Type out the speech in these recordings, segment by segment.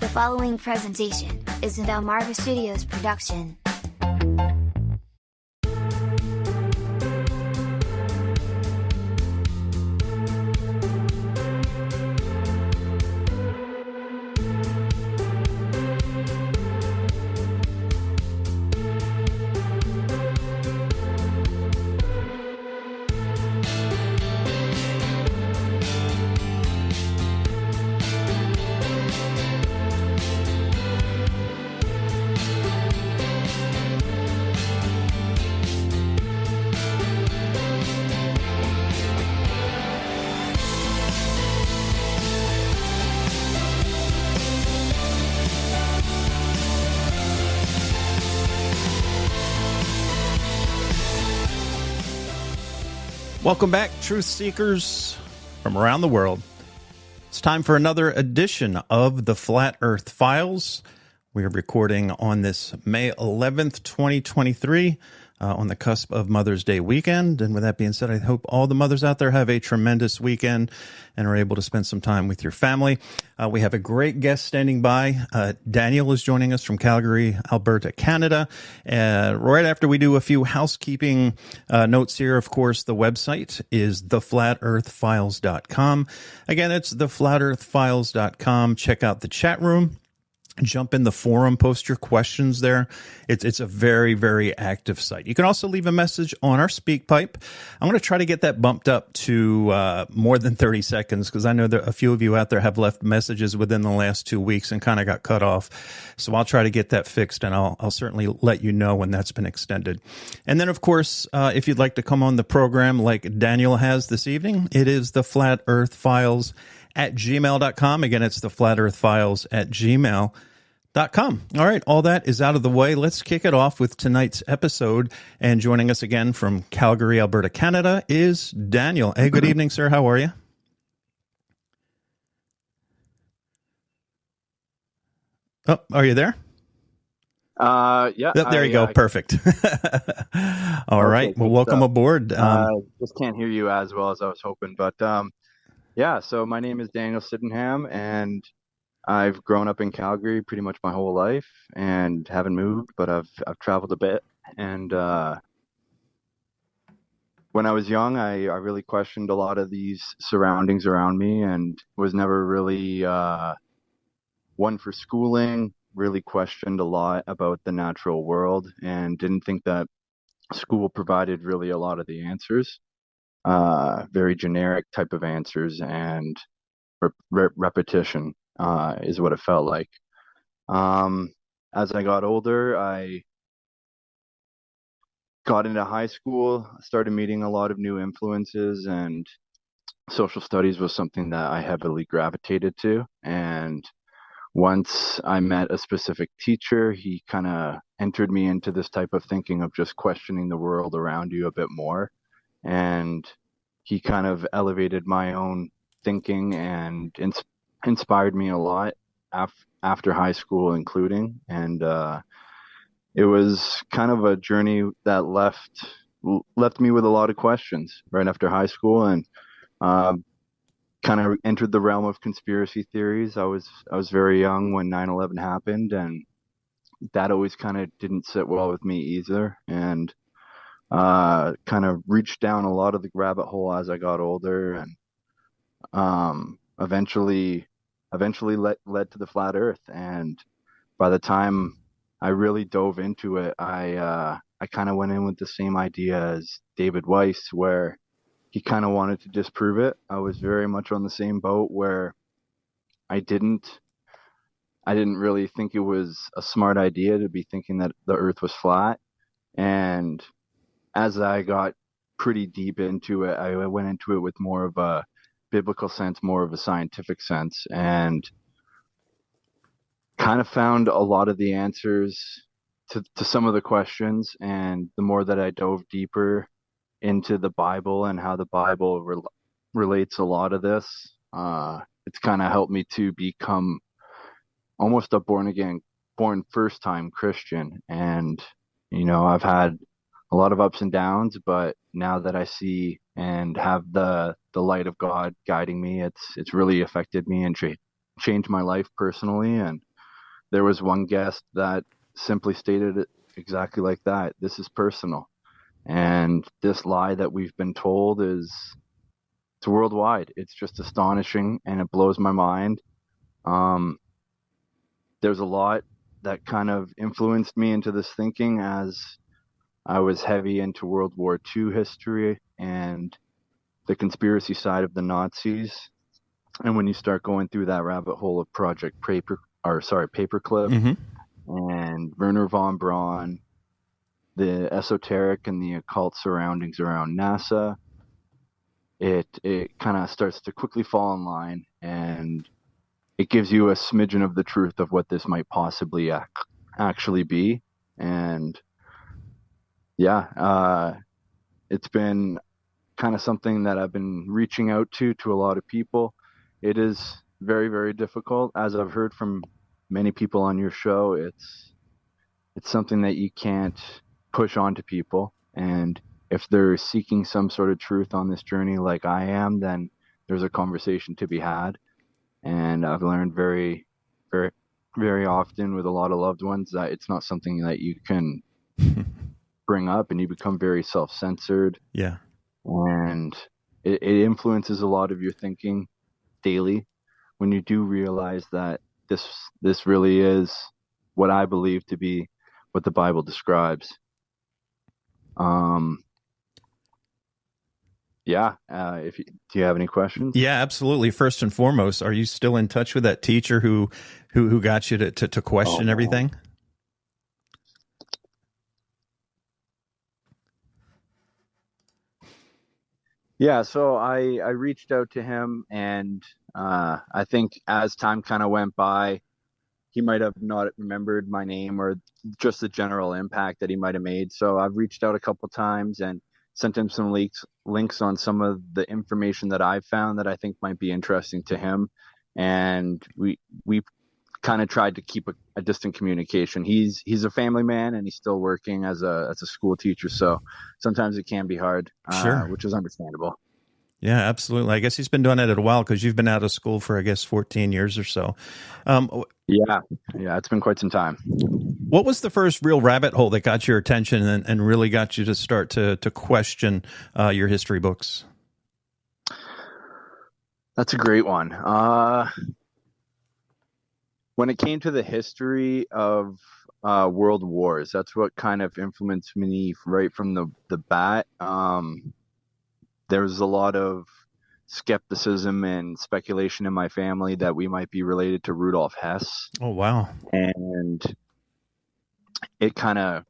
following presentation is a Delmarva Studios production. Welcome back, Truth Seekers from around the world. It's time for another edition of the Flat Earth Files. We are recording on this May 11th, 2023, on the cusp of Mother's Day weekend. And with that being said, I hope all the mothers out there have a tremendous weekend and are able to spend some time with your family. We have a great guest standing by. Daniel is joining us from Calgary, Alberta, Canada. Right after we do a few housekeeping notes here, of course, the website is theflatearthfiles.com. Again, it's theflatearthfiles.com. Check out the chat room. Jump in the forum, post your questions there. It's a very, very active site. You can also leave a message on our SpeakPipe. I'm going to try to get that bumped up to more than 30 seconds because I know that a few of you out there have left messages within the last 2 weeks and kind of got cut off. So I'll try to get that fixed, and I'll certainly let you know when that's been extended. And then, of course, if you'd like to come on the program like Daniel has this evening, it is the Flat Earth Files at gmail.com. Again, it's the Flat Earth Files at gmail.com. All right, all that is out of the way. Let's kick it off with tonight's episode. And joining us again from Calgary, Alberta, Canada is Daniel. Hey, good evening, sir. How are you? Oh, are you there? Yeah. Oh, there you go. Perfect. All right. Well, welcome aboard. Just can't hear you as well as I was hoping, but yeah. So my name is Daniel Sydenham, and I've grown up in Calgary pretty much my whole life and haven't moved, but I've traveled a bit. And when I was young, I really questioned a lot of these surroundings around me and was never really one for schooling, really questioned a lot about the natural world and didn't think that school provided really a lot of the answers, very generic type of answers and repetition. Is what it felt like. As I got older, I got into high school, started meeting a lot of new influences, and social studies was something that I heavily gravitated to. And once I met a specific teacher, he kind of entered me into this type of thinking of just questioning the world around you a bit more. And he kind of elevated my own thinking and inspired me a lot after high school, including, and it was kind of a journey that left me with a lot of questions right after high school, and kind of entered the realm of conspiracy theories. I was very young when 9/11 happened, and that always kind of didn't sit well with me either, and kind of reached down a lot of the rabbit hole as I got older, and eventually led to the flat earth. And by the time I really dove into it, I kind of went in with the same idea as David Weiss, where he kind of wanted to disprove it. I was very much on the same boat where I didn't really think it was a smart idea to be thinking that the earth was flat. And as I got pretty deep into it, I went into it with more of a biblical sense, more of a scientific sense, and kind of found a lot of the answers to some of the questions. And the more that I dove deeper into the Bible and how the Bible relates a lot of this, it's kind of helped me to become almost a born first time Christian. And I've had a lot of ups and downs, but now that I see and have the light of God guiding me, it's really affected me and changed my life personally. And there was one guest that simply stated it exactly like that. This is personal. And this lie that we've been told it's worldwide. It's just astonishing and it blows my mind. Um, there's a lot that kind of influenced me into this thinking as I was heavy into World War II history and the conspiracy side of the Nazis. And when you start going through that rabbit hole of Paperclip and Werner von Braun, the esoteric and the occult surroundings around NASA, it kind of starts to quickly fall in line, and it gives you a smidgen of the truth of what this might possibly actually be. And yeah, it's been kind of something that I've been reaching out to a lot of people. It is very, very difficult. As I've heard from many people on your show, it's something that you can't push onto people. And if they're seeking some sort of truth on this journey like I am, then there's a conversation to be had. And I've learned very, very, very often with a lot of loved ones that it's not something that you can bring up, and you become very self-censored. Yeah. And it influences a lot of your thinking daily when you do realize that this really is what I believe to be what the Bible describes. Do you have any questions? Yeah, absolutely. First and foremost, are you still in touch with that teacher who got you to question everything? Yeah, so I reached out to him, and I think as time kind of went by, he might have not remembered my name or just the general impact that he might have made. So I've reached out a couple times and sent him some links on some of the information that I've found that I think might be interesting to him. And we kind of tried to keep a distant communication. He's a family man, and he's still working as a school teacher. So sometimes it can be hard, Sure. which is understandable. Yeah, absolutely. I guess he's been doing it a while because you've been out of school for, I guess, 14 years or so. Yeah, it's been quite some time. What was the first real rabbit hole that got your attention and really got you to start to question your history books? That's a great one. When it came to the history of world wars, that's what kind of influenced me right from the bat. There was a lot of skepticism and speculation in my family that we might be related to Rudolf Hess. Oh, wow. And it kind of,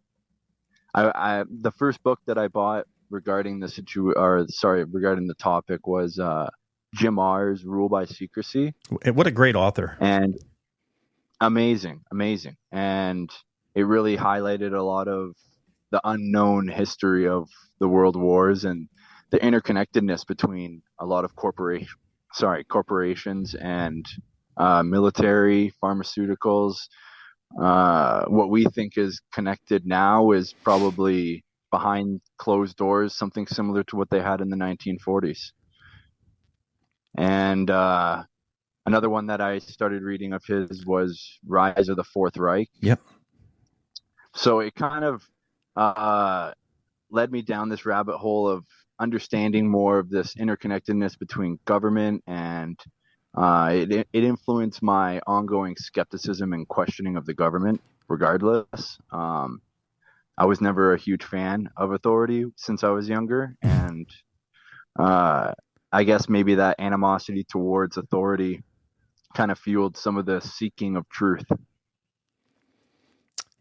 the first book that I bought regarding regarding the topic was Jim Marrs' Rule by Secrecy. What a great author. And amazing. And it really highlighted a lot of the unknown history of the world wars and the interconnectedness between a lot of corporations and military, pharmaceuticals. What we think is connected now is probably behind closed doors, something similar to what they had in the 1940s. And another one that I started reading of his was Rise of the Fourth Reich. Yep. So it kind of led me down this rabbit hole of understanding more of this interconnectedness between government, and it influenced my ongoing skepticism and questioning of the government regardless. I was never a huge fan of authority since I was younger, and I guess maybe that animosity towards authority kind of fueled some of the seeking of truth.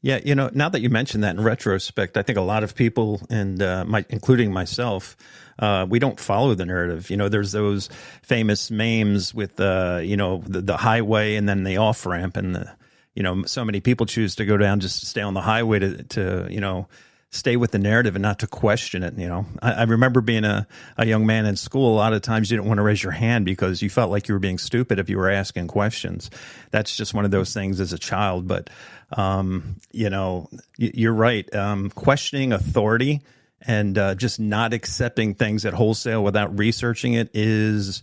Yeah, now that you mention that in retrospect, I think a lot of people, and including myself, we don't follow the narrative. There's those famous memes with the highway and then the off ramp, and so many people choose to go down just to stay on the highway to stay with the narrative and not to question it. I remember being a young man in school. A lot of times you didn't want to raise your hand because you felt like you were being stupid if you were asking questions. That's just one of those things as a child. But, you're right. Questioning authority and just not accepting things at wholesale without researching it is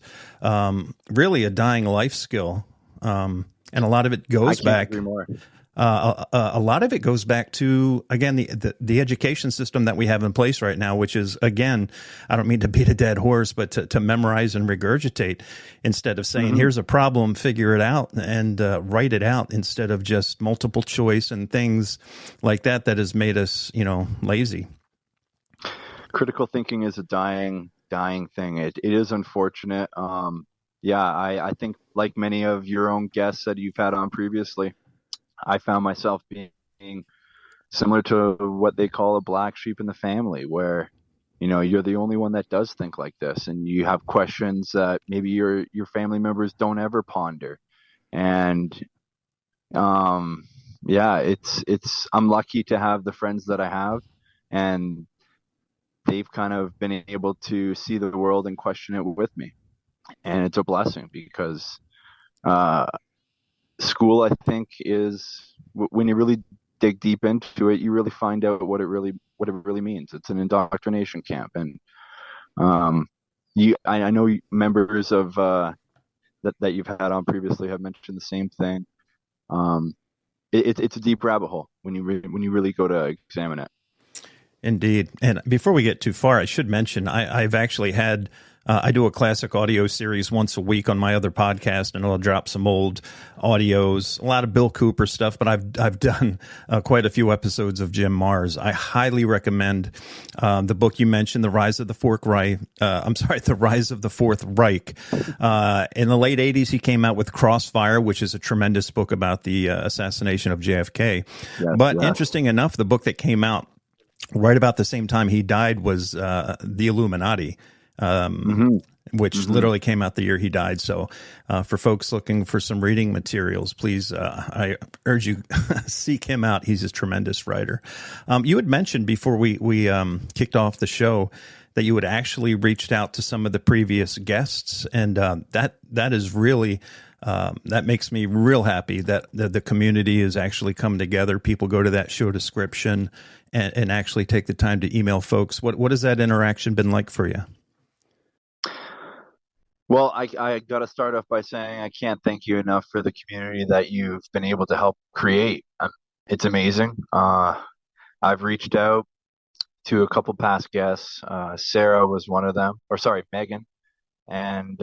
really a dying life skill. And a lot of it goes back. Agree more. A lot of it goes back to, again, the education system that we have in place right now, which is, again, I don't mean to beat a dead horse, but to memorize and regurgitate instead of saying, here's a problem, figure it out and write it out, instead of just multiple choice and things like that has made us, lazy. Critical thinking is a dying thing. It is unfortunate. I think, like many of your own guests that you've had on previously, I found myself being similar to what they call a black sheep in the family, where, you're the only one that does think like this, and you have questions that maybe your family members don't ever ponder. And I'm lucky to have the friends that I have, and they've kind of been able to see the world and question it with me. And it's a blessing, because school, I think, is, when you really dig deep into it, you really find out what it really means. It's an indoctrination camp. And I know members of that you've had on previously have mentioned the same thing. It's a deep rabbit hole when you really go to examine it. Indeed. And before we get too far, I should mention I've actually had I do a classic audio series once a week on my other podcast, and I'll drop some old audios, a lot of Bill Cooper stuff, but I've done quite a few episodes of Jim Marrs. I highly recommend the book you mentioned, The Rise of the Fourth Reich. The Rise of the Fourth Reich. In the late 80s, he came out with Crossfire, which is a tremendous book about the assassination of JFK. Yes. Interesting enough, the book that came out right about the same time he died was The Illuminati. Which literally came out the year he died. So for folks looking for some reading materials, please, I urge you, seek him out. He's a tremendous writer. You had mentioned before we kicked off the show that you had actually reached out to some of the previous guests, and that is really that makes me real happy that the community has actually come together. People go to that show description and actually take the time to email folks. What has that interaction been like for you? Well, I got to start off by saying I can't thank you enough for the community that you've been able to help create. It's amazing. I've reached out to a couple past guests. Sarah was one of them, Megan. And,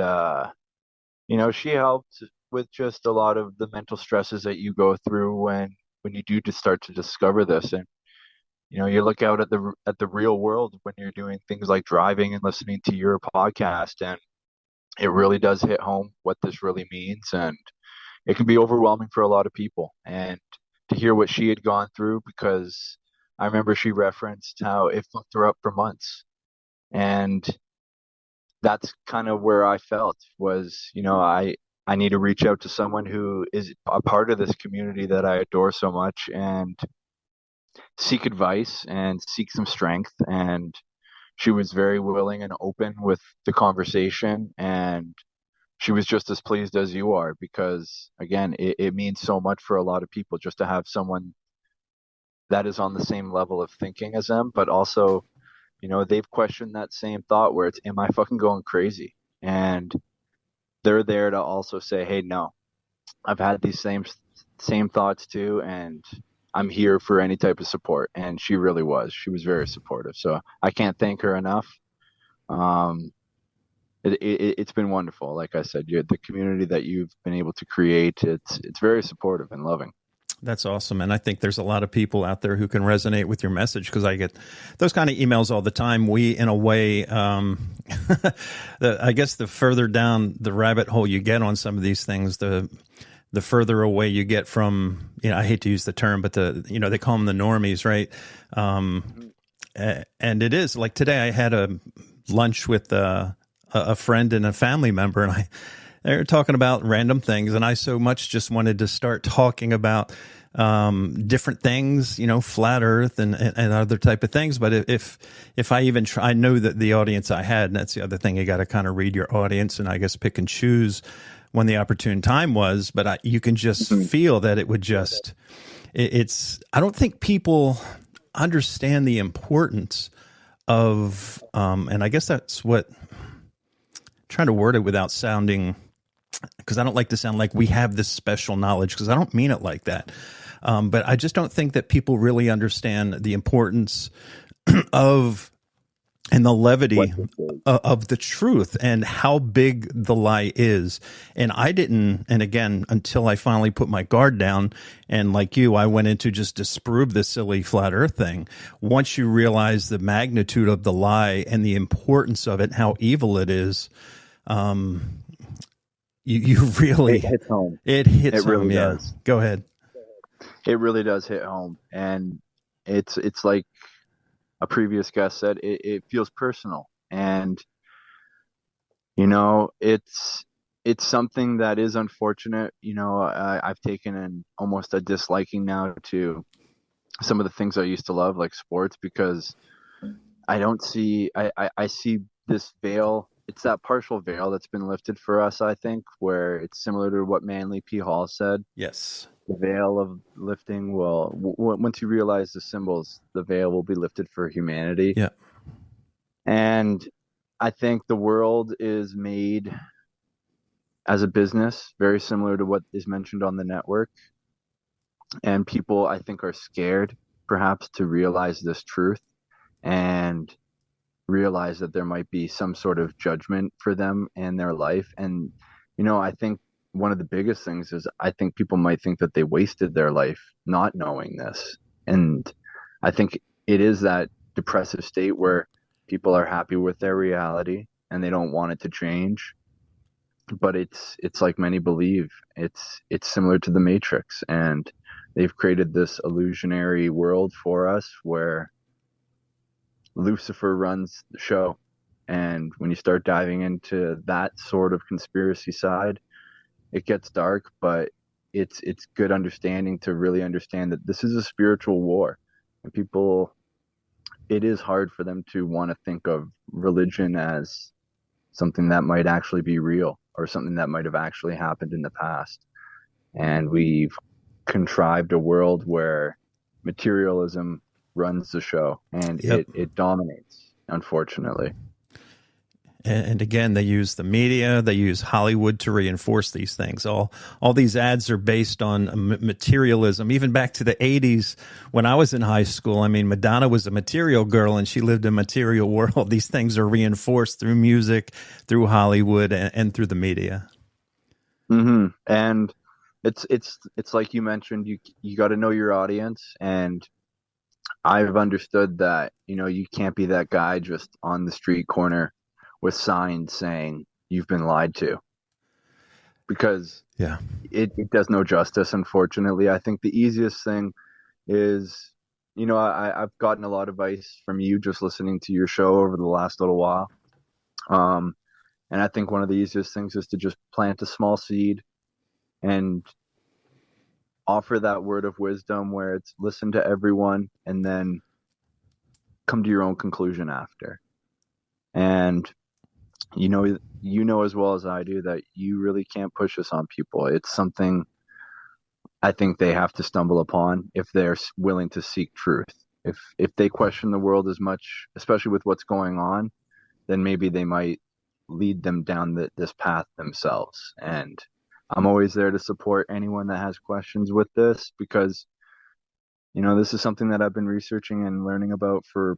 she helped with just a lot of the mental stresses that you go through when you do just start to discover this. And, you look out at the real world when you're doing things like driving and listening to your podcast, and it really does hit home what this really means, and it can be overwhelming for a lot of people. And to hear what she had gone through, because I remember she referenced how it fucked her up for months. And that's kind of where I felt was, I need to reach out to someone who is a part of this community that I adore so much, and seek advice and seek some strength. And she was very willing and open with the conversation, and she was just as pleased as you are, because, again, it means so much for a lot of people just to have someone that is on the same level of thinking as them, but also, they've questioned that same thought where it's, am I fucking going crazy? And they're there to also say, hey, no, I've had these same thoughts too, and I'm here for any type of support. And she really was. She was very supportive. So I can't thank her enough. It's been wonderful. Like I said, the community that you've been able to create, it's very supportive and loving. That's awesome. And I think there's a lot of people out there who can resonate with your message, because I get those kind of emails all the time. We, in a way, I guess the further down the rabbit hole you get on some of these things, the further away you get from, I hate to use the term, but they call them the normies, right? And it is like today I had a lunch with a friend and a family member, and they were talking about random things, and I so much just wanted to start talking about different things, flat Earth and other type of things. But if I even try, I know that the audience I had, and that's the other thing, you got to kind of read your audience and I guess pick and choose when the opportune time was. But you can just feel that it would just, I don't think people understand the importance of, and I guess that's what, trying to word it without sounding because I don't like to sound like we have this special knowledge, because I don't mean it like that. But I just don't think that people really understand the importance of and the levity of the truth and how big the lie is. And I didn't, and again, until I finally put my guard down, and like you, I went in to just disprove the silly flat earth thing. Once you realize the magnitude of the lie and the importance of it, how evil it is, you really, it hits home. It hits it really home. Does. Yeah. Go ahead. It really does hit home. And it's like a previous guest said, it feels personal. And, you know, it's something that is unfortunate. You know, I've taken almost a disliking now to some of the things I used to love, like sports, because I see this veil. It's that partial veil that's been lifted for us, I think, where it's similar to what Manly P. Hall said. Yes. The veil of lifting will, once you realize the symbols, the veil will be lifted for humanity. Yeah. And I think the world is made as a business, very similar to what is mentioned on the network. And people, I think, are scared perhaps to realize this truth and realize that there might be some sort of judgment for them in their life. And, you know, I think one of the biggest things is I think people might think that they wasted their life not knowing this. And I think it is that depressive state where people are happy with their reality and they don't want it to change. But it's like many believe, it's similar to the Matrix, and they've created this illusionary world for us where Lucifer runs the show. And when you start diving into that sort of conspiracy side, it gets dark, but it's good understanding to really understand that this is a spiritual war. And people, it is hard for them to want to think of religion as something that might actually be real or something that might have actually happened in the past. And we've contrived a world where materialism runs the show, and it dominates, unfortunately. And again, they use the media, they use Hollywood to reinforce these things. All these ads are based on materialism. Even back to the 80s when I was in high school, I mean, Madonna was a material girl and she lived in a material world. These things are reinforced through music, through Hollywood, and through the media. Mm-hmm. And it's like you mentioned, you got to know your audience. And I've understood that, you know, you can't be that guy just on the street corner with signs saying you've been lied to, because it does no justice, unfortunately. I think the easiest thing is, you know, I've gotten a lot of advice from you just listening to your show over the last little while. And I think one of the easiest things is to just plant a small seed and offer that word of wisdom where it's listen to everyone and then come to your own conclusion after. And you know as well as I do that you really can't push this on people. It's something I think they have to stumble upon if they're willing to seek truth. If they question the world as much, especially with what's going on, then maybe they might lead them down this path themselves. And I'm always there to support anyone that has questions with this, because, you know, this is something that I've been researching and learning about for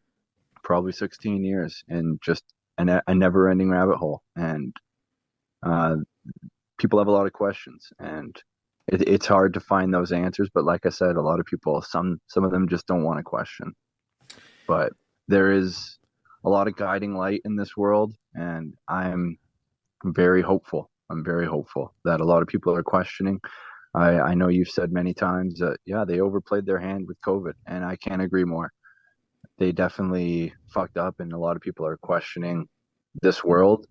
probably 16 years, and just a never-ending rabbit hole. And people have a lot of questions, and it's hard to find those answers. But like I said, a lot of people, some of them just don't want to question. But there is a lot of guiding light in this world, and I'm very hopeful. I'm very hopeful that a lot of people are questioning. I know you've said many times that, they overplayed their hand with COVID, and I can't agree more. They definitely fucked up, and a lot of people are questioning this world.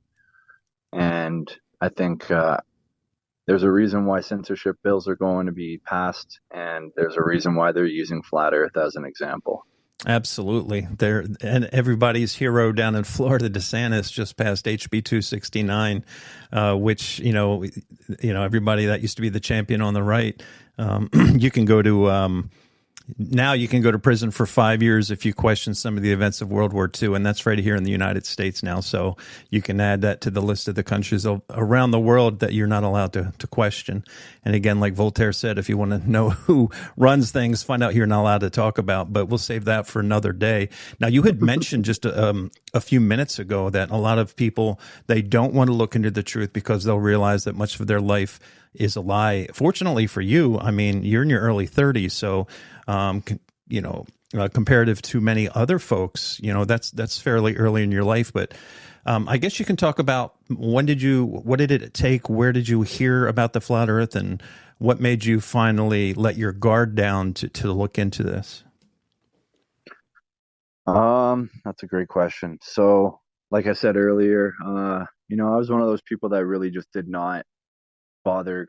And I think there's a reason why censorship bills are going to be passed, and there's a reason why they're using Flat Earth as an example. Absolutely. And everybody's hero down in Florida, DeSantis, just passed HB 269, which, you know, everybody that used to be the champion on the right, you can go to Now you can go to prison for 5 years if you question some of the events of World War II, and that's right here in the United States now. So you can add that to the list of the countries around the world that you're not allowed to question. And again, like Voltaire said, if you want to know who runs things, find out who you're not allowed to talk about. But we'll save that for another day. Now, you had mentioned just a few minutes ago that a lot of people, they don't want to look into the truth because they'll realize that much of their life is a lie. Fortunately for you, I mean, you're in your early 30s, so comparative to many other folks, that's fairly early in your life. But I guess you can talk about what did it take? Where did you hear about the flat Earth, and what made you finally let your guard down to look into this? That's a great question. So, like I said earlier, I was one of those people that really just did not bother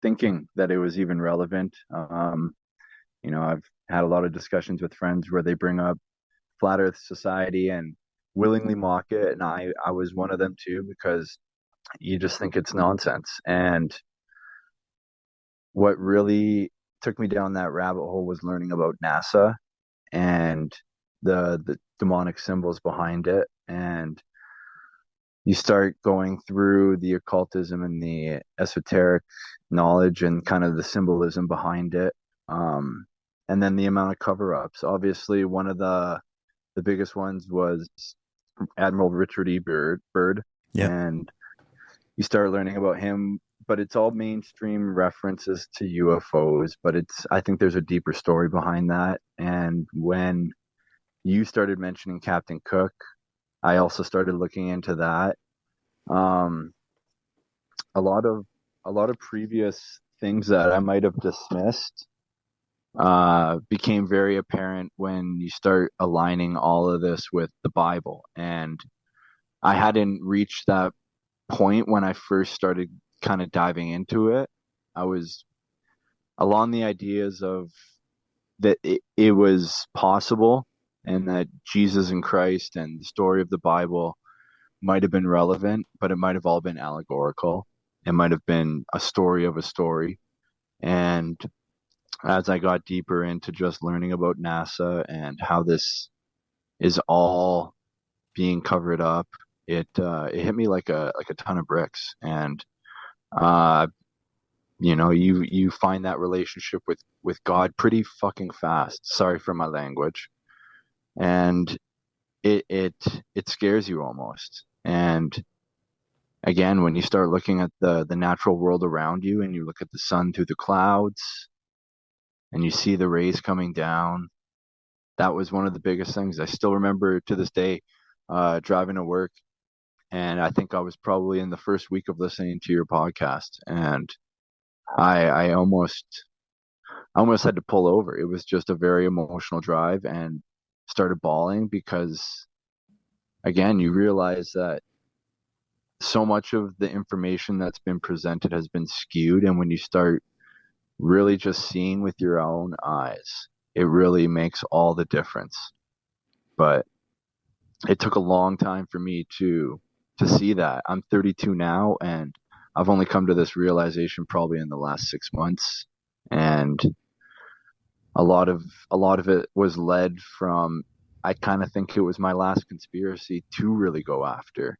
thinking that it was even relevant. I've had a lot of discussions with friends where they bring up Flat Earth Society and willingly mock it. And I was one of them too, because you just think it's nonsense. And what really took me down that rabbit hole was learning about NASA and the demonic symbols behind it. And you start going through the occultism and the esoteric knowledge and kind of the symbolism behind it. And then the amount of cover-ups. Obviously, one of the biggest ones was Admiral Richard E. Byrd. Yeah. And you start learning about him, but it's all mainstream references to UFOs, but I think there's a deeper story behind that. And when you started mentioning Captain Cook, I also started looking into that. A lot of previous things that I might have dismissed became very apparent when you start aligning all of this with the Bible. And I hadn't reached that point when I first started kind of diving into it. I was along the ideas of that it was possible, and that Jesus and Christ and the story of the Bible might have been relevant, but it might have all been allegorical. It might have been a story of a story. And as I got deeper into just learning about NASA and how this is all being covered up, it hit me like a ton of bricks. And you find that relationship with God pretty fucking fast. Sorry for my language. And it scares you almost. And again, when you start looking at the natural world around you, and you look at the sun through the clouds, and you see the rays coming down, that was one of the biggest things. I still remember to this day driving to work, and I think I was probably in the first week of listening to your podcast, and I almost had to pull over. It was just a very emotional drive, and started bawling because, again, you realize that so much of the information that's been presented has been skewed, and when you start really just seeing with your own eyes, it really makes all the difference. But it took a long time for me to see that. I'm 32 now, and I've only come to this realization probably in the last 6 months. And a lot of it was led from, I kind of think it was my last conspiracy to really go after.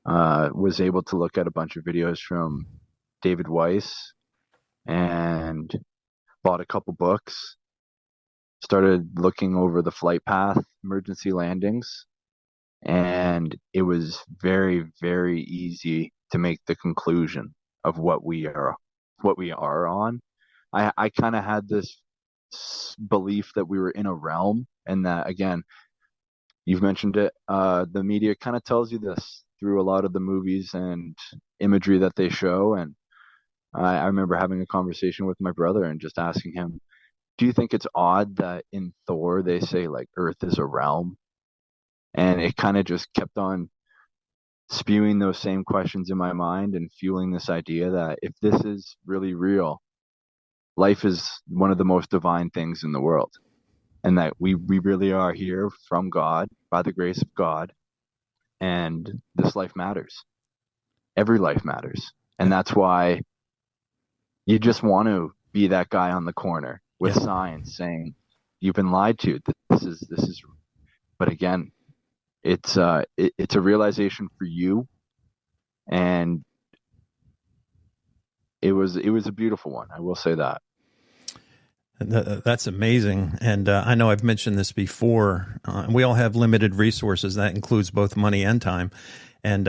Was able to look at a bunch of videos from David Weiss and bought a couple books, started looking over the flight path emergency landings, and it was very, very easy to make the conclusion of what we are on. I kind of had this belief that we were in a realm, and that, again, you've mentioned it, the media kind of tells you this through a lot of the movies and imagery that they show. And I remember having a conversation with my brother and just asking him, do you think it's odd that in Thor they say like Earth is a realm? And it kind of just kept on spewing those same questions in my mind and fueling this idea that if this is really real, life is one of the most divine things in the world, and that we really are here from God, by the grace of God, and this life matters. Every life matters. And that's why you just want to be that guy on the corner. with science saying you've been lied to. This is. But again, it's a realization for you, and it was a beautiful one. I will say that. That's amazing. And I know I've mentioned this before. We all have limited resources. That includes both money and time. And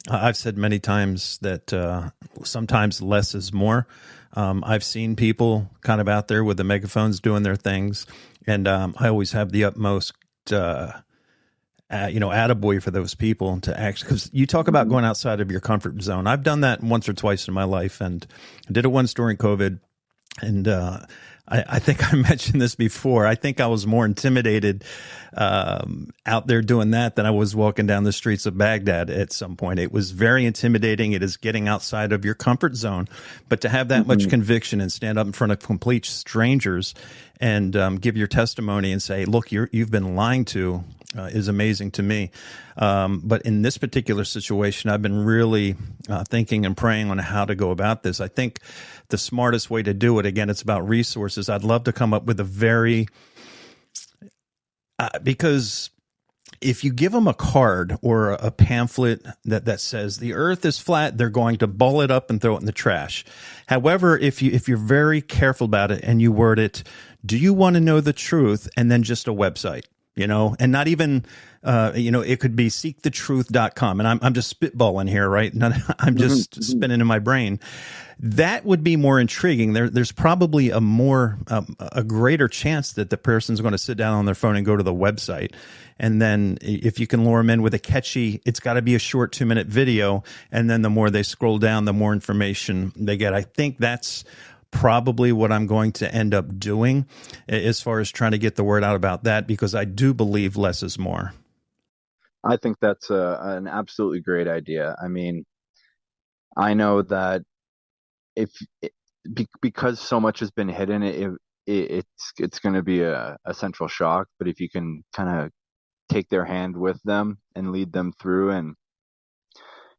I've said many times that sometimes less is more. I've seen people kind of out there with the megaphones doing their things. And I always have the utmost, attaboy for those people to actually, because you talk about going outside of your comfort zone. I've done that once or twice in my life, and I did it once during COVID. And I think I mentioned this before. I think I was more intimidated out there doing that than I was walking down the streets of Baghdad at some point. It was very intimidating. It is getting outside of your comfort zone. But to have that much conviction and stand up in front of complete strangers and give your testimony and say, look, you've been lying to, is amazing to me. But in this particular situation, I've been really thinking and praying on how to go about this. I think the smartest way to do it, again, it's about resources. I'd love to come up with a very, because if you give them a card or a pamphlet that says the earth is flat, they're going to ball it up and throw it in the trash. However, if you're very careful about it and you word it, do you want to know the truth? And then just a website. And not even, it could be seekthetruth.com. And I'm just spitballing here, right? I'm just spinning in my brain. That would be more intriguing. There's probably a greater chance that the person's going to sit down on their phone and go to the website. And then if you can lure them in with a catchy, it's got to be a short 2-minute video. And then the more they scroll down, the more information they get. I think that's probably what I'm going to end up doing as far as trying to get the word out about that, because I do believe less is more. I think that's an absolutely great idea. I mean, I know that because so much has been hidden, it's going to be a central shock. But if you can kind of take their hand with them and lead them through, and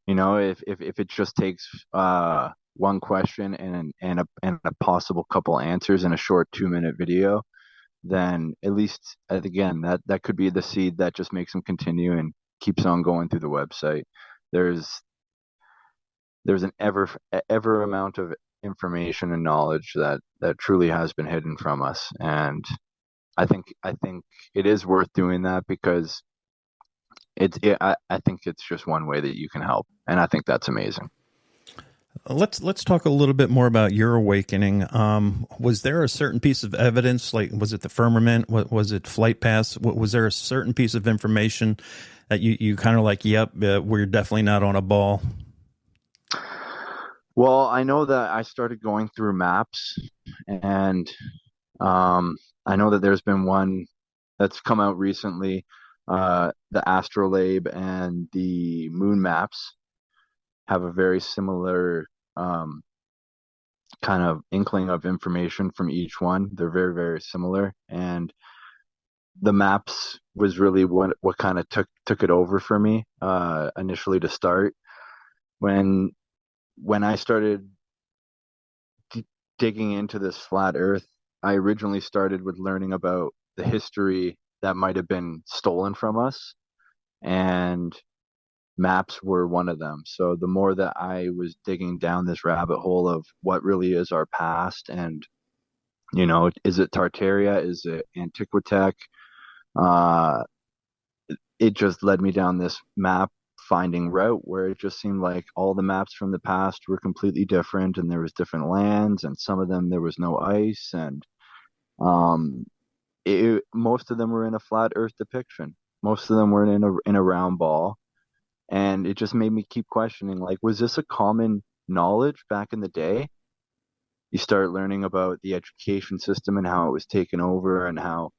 if it just takes one question and a possible couple answers in a short 2-minute video, then at least again that could be the seed that just makes them continue and keeps on going through the website. There's an ever amount of information and knowledge that truly has been hidden from us, and I think it is worth doing that, because I think it's just one way that you can help, and I think that's amazing. Let's talk a little bit more about your awakening. Was there a certain piece of evidence, like was it the firmament? Was it Flight Paths? Was there a certain piece of information that you kind of like, yep, we're definitely not on a ball? Well, I know that I started going through maps, and I know that there's been one that's come out recently, the Astrolabe and the moon maps have a very similar kind of inkling of information from each one. They're very, very similar, and the maps was really what kind of took it over for me initially to start. When I started digging into this flat Earth, I originally started with learning about the history that might have been stolen from us, and maps were one of them. So the more that I was digging down this rabbit hole of what really is our past, and is it Tartaria, is it Antiquitech, it just led me down this map finding route where it just seemed like all the maps from the past were completely different, and there was different lands, and some of them there was no ice, and most of them were in a flat Earth depiction. Most of them were in a round ball. And it just made me keep questioning, like, was this a common knowledge back in the day? You start learning about the education system and how it was taken over, and how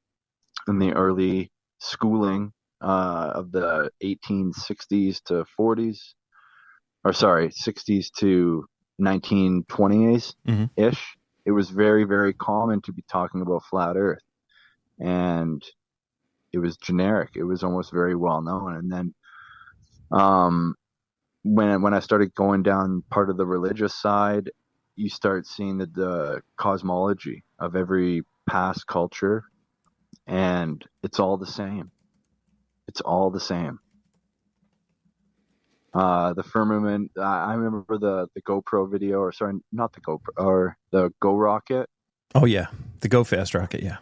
in the early schooling of the 1860s to 40s, or sorry, 60s to 1920s ish, it was very, very common to be talking about flat Earth. And it was generic. It was almost very well known. And then when I started going down part of the religious side, you start seeing the cosmology of every past culture, and it's all the same. It's all the same. The firmament. I remember the GoPro video, or sorry, not the GoPro, or the Go Rocket. Oh yeah, the Go Fast rocket. Yeah.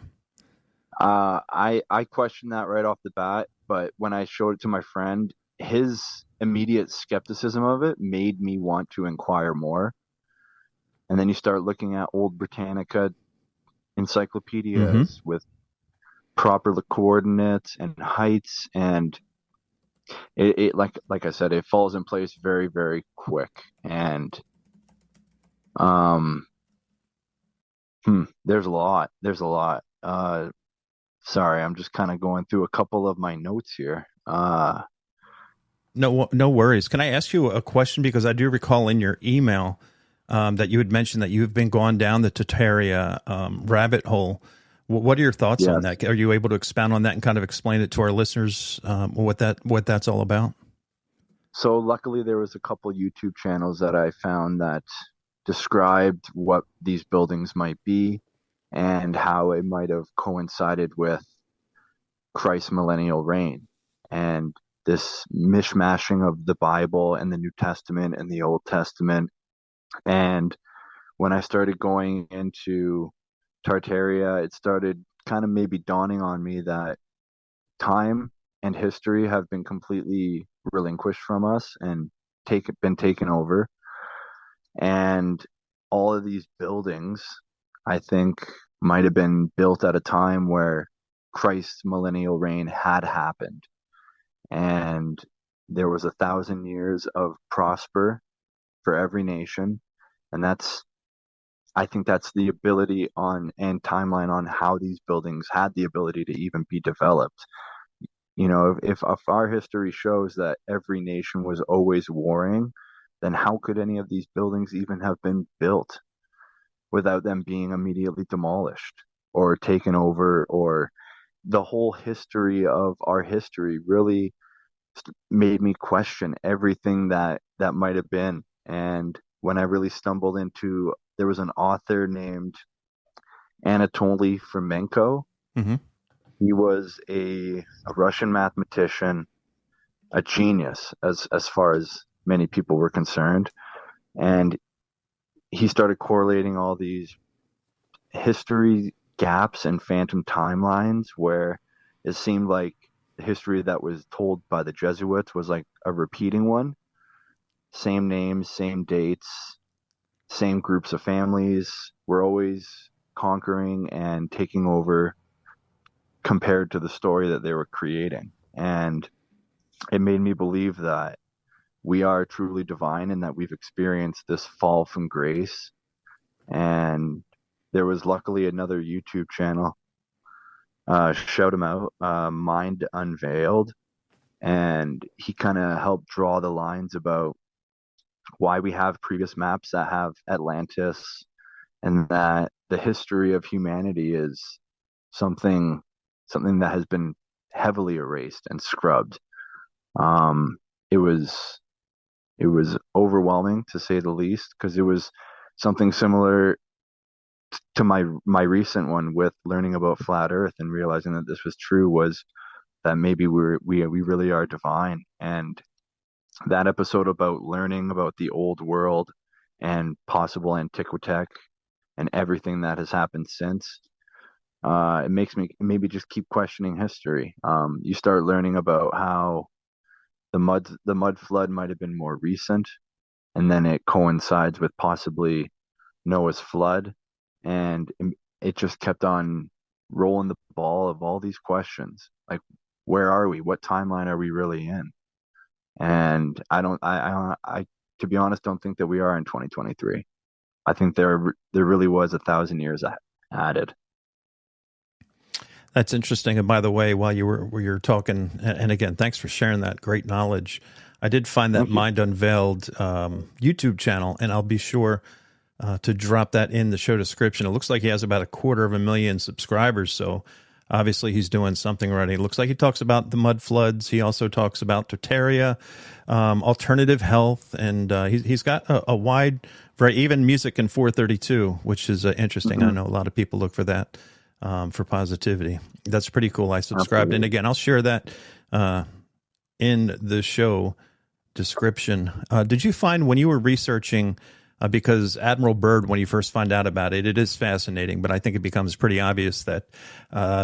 I questioned that right off the bat, but when I showed it to my friend, his immediate skepticism of it made me want to inquire more. And then you start looking at old Britannica encyclopedias with proper coordinates and heights, and it like I said, it falls in place very, very quick. And there's a lot. Sorry, I'm just kind of going through a couple of my notes here. No worries. Can I ask you a question? Because I do recall in your email that you had mentioned that you've been gone down the Tartaria rabbit hole. What are your thoughts on that? Are you able to expound on that and kind of explain it to our listeners what that's all about? So luckily there was a couple YouTube channels that I found that described what these buildings might be and how it might have coincided with Christ's millennial reign, and this mishmashing of the Bible and the New Testament and the Old Testament. And when I started going into Tartaria, it started kind of maybe dawning on me that time and history have been completely relinquished from us and been taken over. And all of these buildings, I think, might have been built at a time where Christ's millennial reign had happened. And there was 1,000 years of prosper for every nation. And I think that's the ability on and timeline on how these buildings had the ability to even be developed. You know, if our history shows that every nation was always warring, then how could any of these buildings even have been built without them being immediately demolished or taken over? Or the whole history of our history really made me question everything that might have been. And when I really stumbled into, there was an author named Anatoly Fomenko. He was a Russian mathematician, a genius as far as many people were concerned. And he started correlating all these history gaps and phantom timelines where it seemed like the history that was told by the Jesuits was like a repeating one. Same names, same dates, same groups of families were always conquering and taking over compared to the story that they were creating. And it made me believe that we are truly divine and that we've experienced this fall from grace. And there was luckily another YouTube channel, shout him out, Mind Unveiled. And he kind of helped draw the lines about why we have previous maps that have Atlantis, and that the history of humanity is something that has been heavily erased and scrubbed. It was overwhelming, to say the least, because it was something similar to my recent one with learning about flat Earth and realizing that this was true, was that maybe we really are divine. And that episode about learning about the old world and possible Antiquitech and everything that has happened since, it makes me maybe just keep questioning history. You start learning about how the mud flood might have been more recent, and then it coincides with possibly Noah's flood, and it just kept on rolling the ball of all these questions, like, where are we? What timeline are we really in? And I to be honest, don't think that we are in 2023. I think there really was 1,000 years added. That's interesting. And by the way, while you were talking, and again, thanks for sharing that great knowledge. I did find that Mind Unveiled YouTube channel, and I'll be sure to drop that in the show description. It looks like he has about 250,000 subscribers. So obviously he's doing something right. It looks like he talks about the mud floods. He also talks about Tartaria, alternative health, and he's got a wide variety, even music in 432, which is interesting. I know a lot of people look for that for positivity. That's pretty cool. I subscribed. Absolutely. And again, I'll share that in the show description. Did you find when you were researching, because Admiral Byrd, when you first find out about it, it is fascinating, but I think it becomes pretty obvious that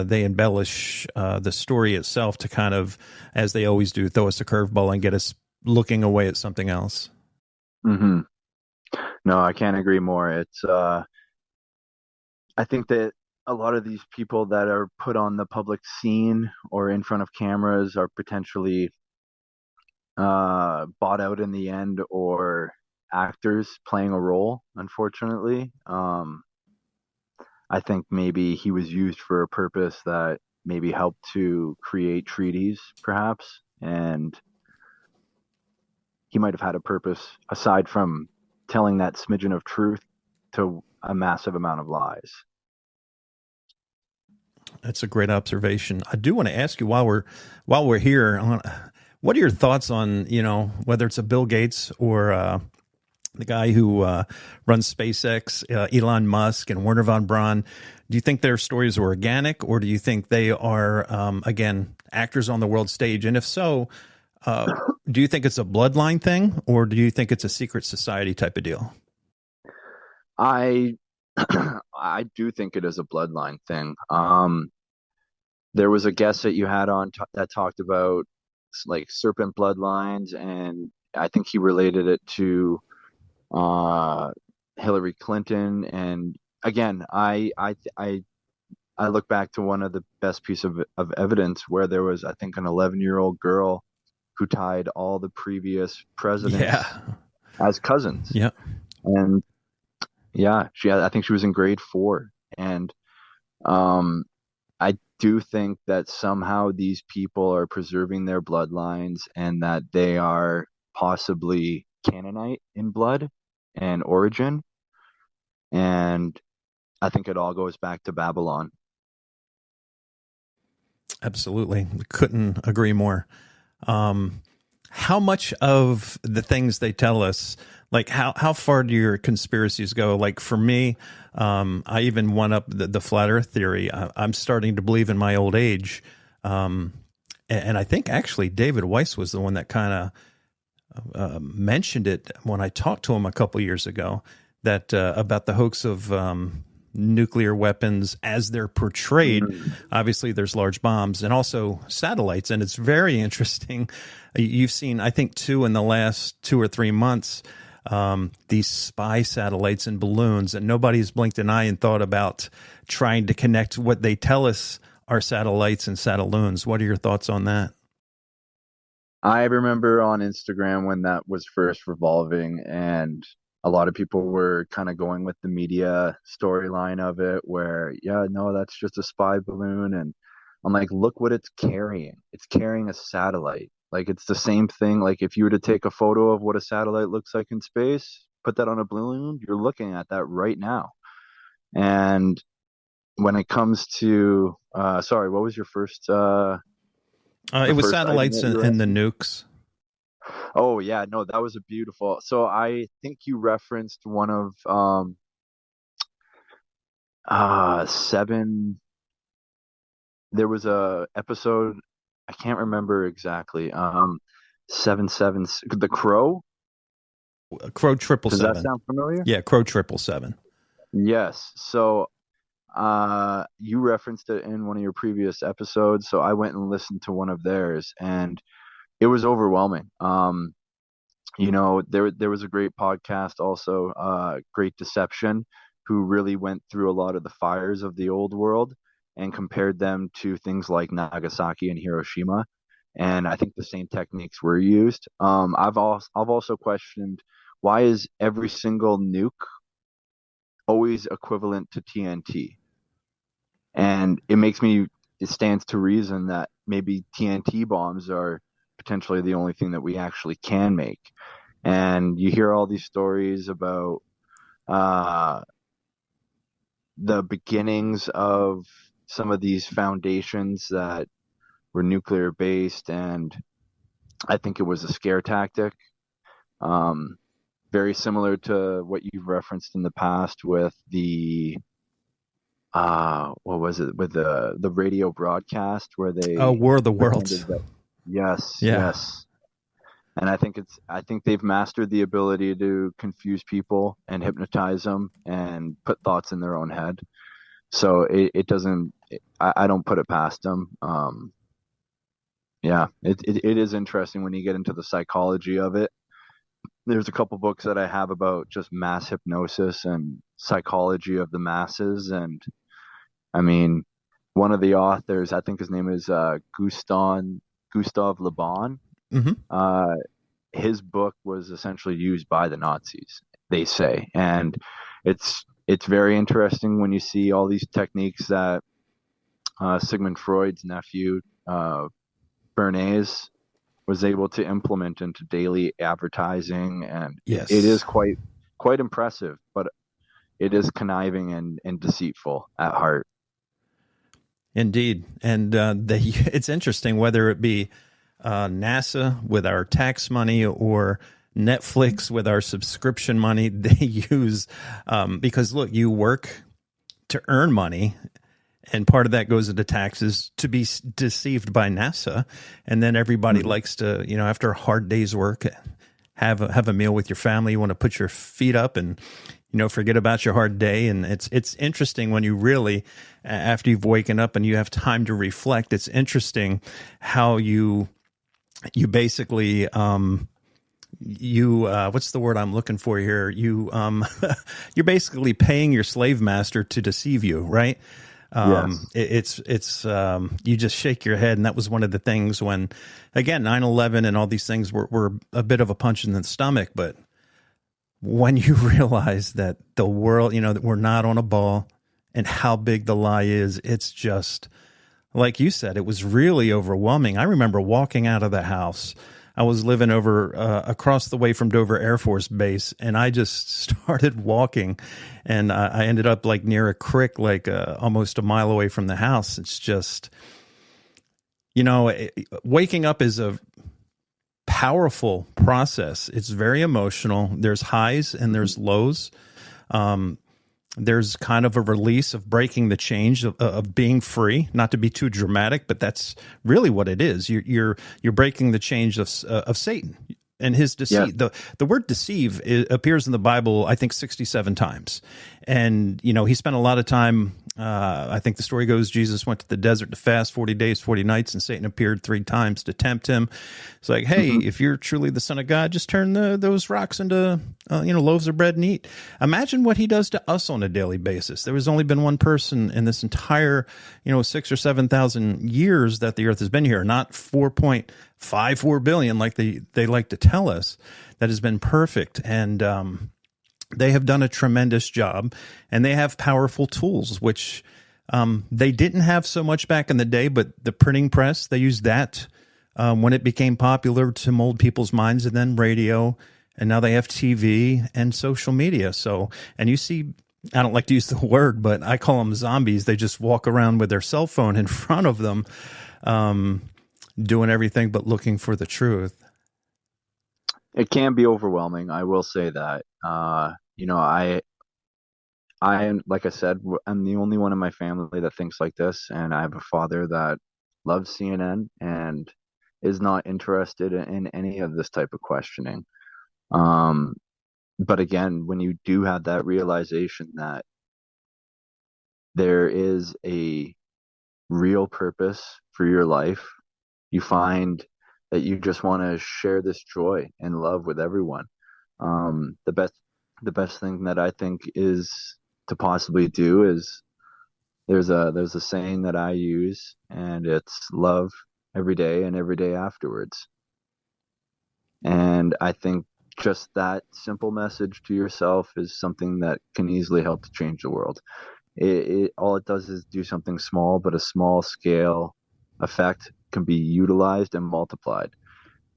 they embellish the story itself to kind of, as they always do, throw us a curveball and get us looking away at something else. Mm-hmm. No, I can't agree more. It's I think that a lot of these people that are put on the public scene or in front of cameras are potentially bought out in the end, or actors playing a role, unfortunately. I think maybe he was used for a purpose that maybe helped to create treaties, perhaps, and he might have had a purpose aside from telling that smidgen of truth to a massive amount of lies. That's a great observation. I do want to ask you while we're here, what are your thoughts on, whether it's a Bill Gates or the guy who runs SpaceX, Elon Musk and Werner von Braun? Do you think their stories are organic, or do you think they are, again, actors on the world stage? And if so, do you think it's a bloodline thing, or do you think it's a secret society type of deal? I I do think it is a bloodline thing. There was a guest that you had on that talked about like serpent bloodlines, and I think he related it to Hillary Clinton. And again, I look back to one of the best piece of evidence where there was, I think, an 11-year-old girl who tied all the previous presidents as cousins. Yeah. And yeah, I think she was in grade 4. And I do think that somehow these people are preserving their bloodlines and that they are possibly Canaanite in blood and origin. And I think it all goes back to Babylon. Absolutely. Couldn't agree more. How much of the things they tell us, like how far do your conspiracies go? Like for me, I even went up the flat earth theory. I'm starting to believe in my old age. And I think actually David Weiss was the one that kind of mentioned it when I talked to him a couple years ago, that about the hoax of nuclear weapons as they're portrayed. Obviously there's large bombs and also satellites, and it's very interesting. You've seen, I think, 2 in the last 2 or 3 months, these spy satellites and balloons, and nobody's blinked an eye and thought about trying to connect what they tell us are satellites and satelloons. What are your thoughts on that? I remember on Instagram when that was first revolving, and a lot of people were kind of going with the media storyline of it, where, yeah, no, that's just a spy balloon. And I'm like, look what it's carrying. It's carrying a satellite. Like, it's the same thing. Like, if you were to take a photo of what a satellite looks like in space, put that on a balloon, you're looking at that right now. And when it comes to, sorry, what was your first? It was satellites and the nukes. Oh yeah, no, that was a beautiful. So I think you referenced one of 7. There was a episode, I can't remember exactly. 7 The Crow. Crow 777. Does that sound familiar? Yeah, Crow 777. Yes. So you referenced it in one of your previous episodes, so I went and listened to one of theirs, and it was overwhelming. There was a great podcast also, Great Deception, who really went through a lot of the fires of the old world and compared them to things like Nagasaki and Hiroshima. And I think the same techniques were used. I've also questioned, why is every single nuke always equivalent to TNT? And it stands to reason that maybe TNT bombs are potentially the only thing that we actually can make. And you hear all these stories about the beginnings of some of these foundations that were nuclear based, and I think it was a scare tactic. Um, Very similar to what you've referenced in the past with the what was it, with the radio broadcast where Oh, they War of the Worlds. pretended that, yes, Yeah. yes. And I think they've mastered the ability to confuse people and hypnotize them and put thoughts in their own head. So it doesn't, I don't put it past them. Yeah, it is interesting when you get into the psychology of it. There's a couple books that I have about just mass hypnosis and psychology of the masses. And I mean, one of the authors, I think his name is Gustav Le Bon. Hmm. Uh, his book was essentially used by the Nazis, they say, and it's very interesting when you see all these techniques that Sigmund Freud's nephew, Bernays, was able to implement into daily advertising, and it is Yes. quite impressive, but it is conniving and deceitful at heart. Indeed. And it's interesting whether it be NASA with our tax money or Netflix with our subscription money, they use, because look, you work to earn money, and part of that goes into taxes to be deceived by NASA. And then everybody Mhm. likes to, after a hard day's work, have a meal with your family. You want to put your feet up and forget about your hard day. And it's interesting when you really, after you've woken up and you have time to reflect, it's interesting how you basically what's the word I'm looking for here? You're basically paying your slave master to deceive you, right? Yes. It's you just shake your head. And that was one of the things when, again, 9/11 and all these things were a bit of a punch in the stomach. But when you realize that the world, that we're not on a ball and how big the lie is, it's just, like you said, it was really overwhelming. I remember walking out of the house. I was living over across the way from Dover Air Force Base, and I just started walking, and I ended up like near a creek, like almost a mile away from the house. It's just, waking up is a powerful process. It's very emotional. There's highs and there's lows. There's kind of a release of breaking the chains of being free, not to be too dramatic, but that's really what it is. You're breaking the chains of Satan and his deceit. Yes. The word deceive appears in the Bible, I think 67 times. And, he spent a lot of time, I think the story goes, Jesus went to the desert to fast 40 days, 40 nights, and Satan appeared 3 times to tempt him. It's like, hey, Mhm. if you're truly the Son of God, just turn those rocks into, loaves of bread and eat. Imagine what he does to us on a daily basis. There has only been one person in this entire, 6 or 7,000 years that the earth has been here, not 4.54 billion like they like to tell us, that has been perfect. And they have done a tremendous job, and they have powerful tools, which they didn't have so much back in the day, but the printing press, they used that when it became popular to mold people's minds, and then radio, and now they have TV and social media. So, and you see, I don't like to use the word, but I call them zombies. They just walk around with their cell phone in front of them, doing everything but looking for the truth. It can be overwhelming. I will say that. I am, like I said, I'm the only one in my family that thinks like this, and I have a father that loves CNN and is not interested in any of this type of questioning. Um, but again, when you do have that realization that there is a real purpose for your life, you find that you just want to share this joy and love with everyone. The best thing that I think is to possibly do is there's a saying that I use, and it's love every day and every day afterwards. And I think just that simple message to yourself is something that can easily help to change the world. It all it does is do something small, but a small scale effect can be utilized and multiplied.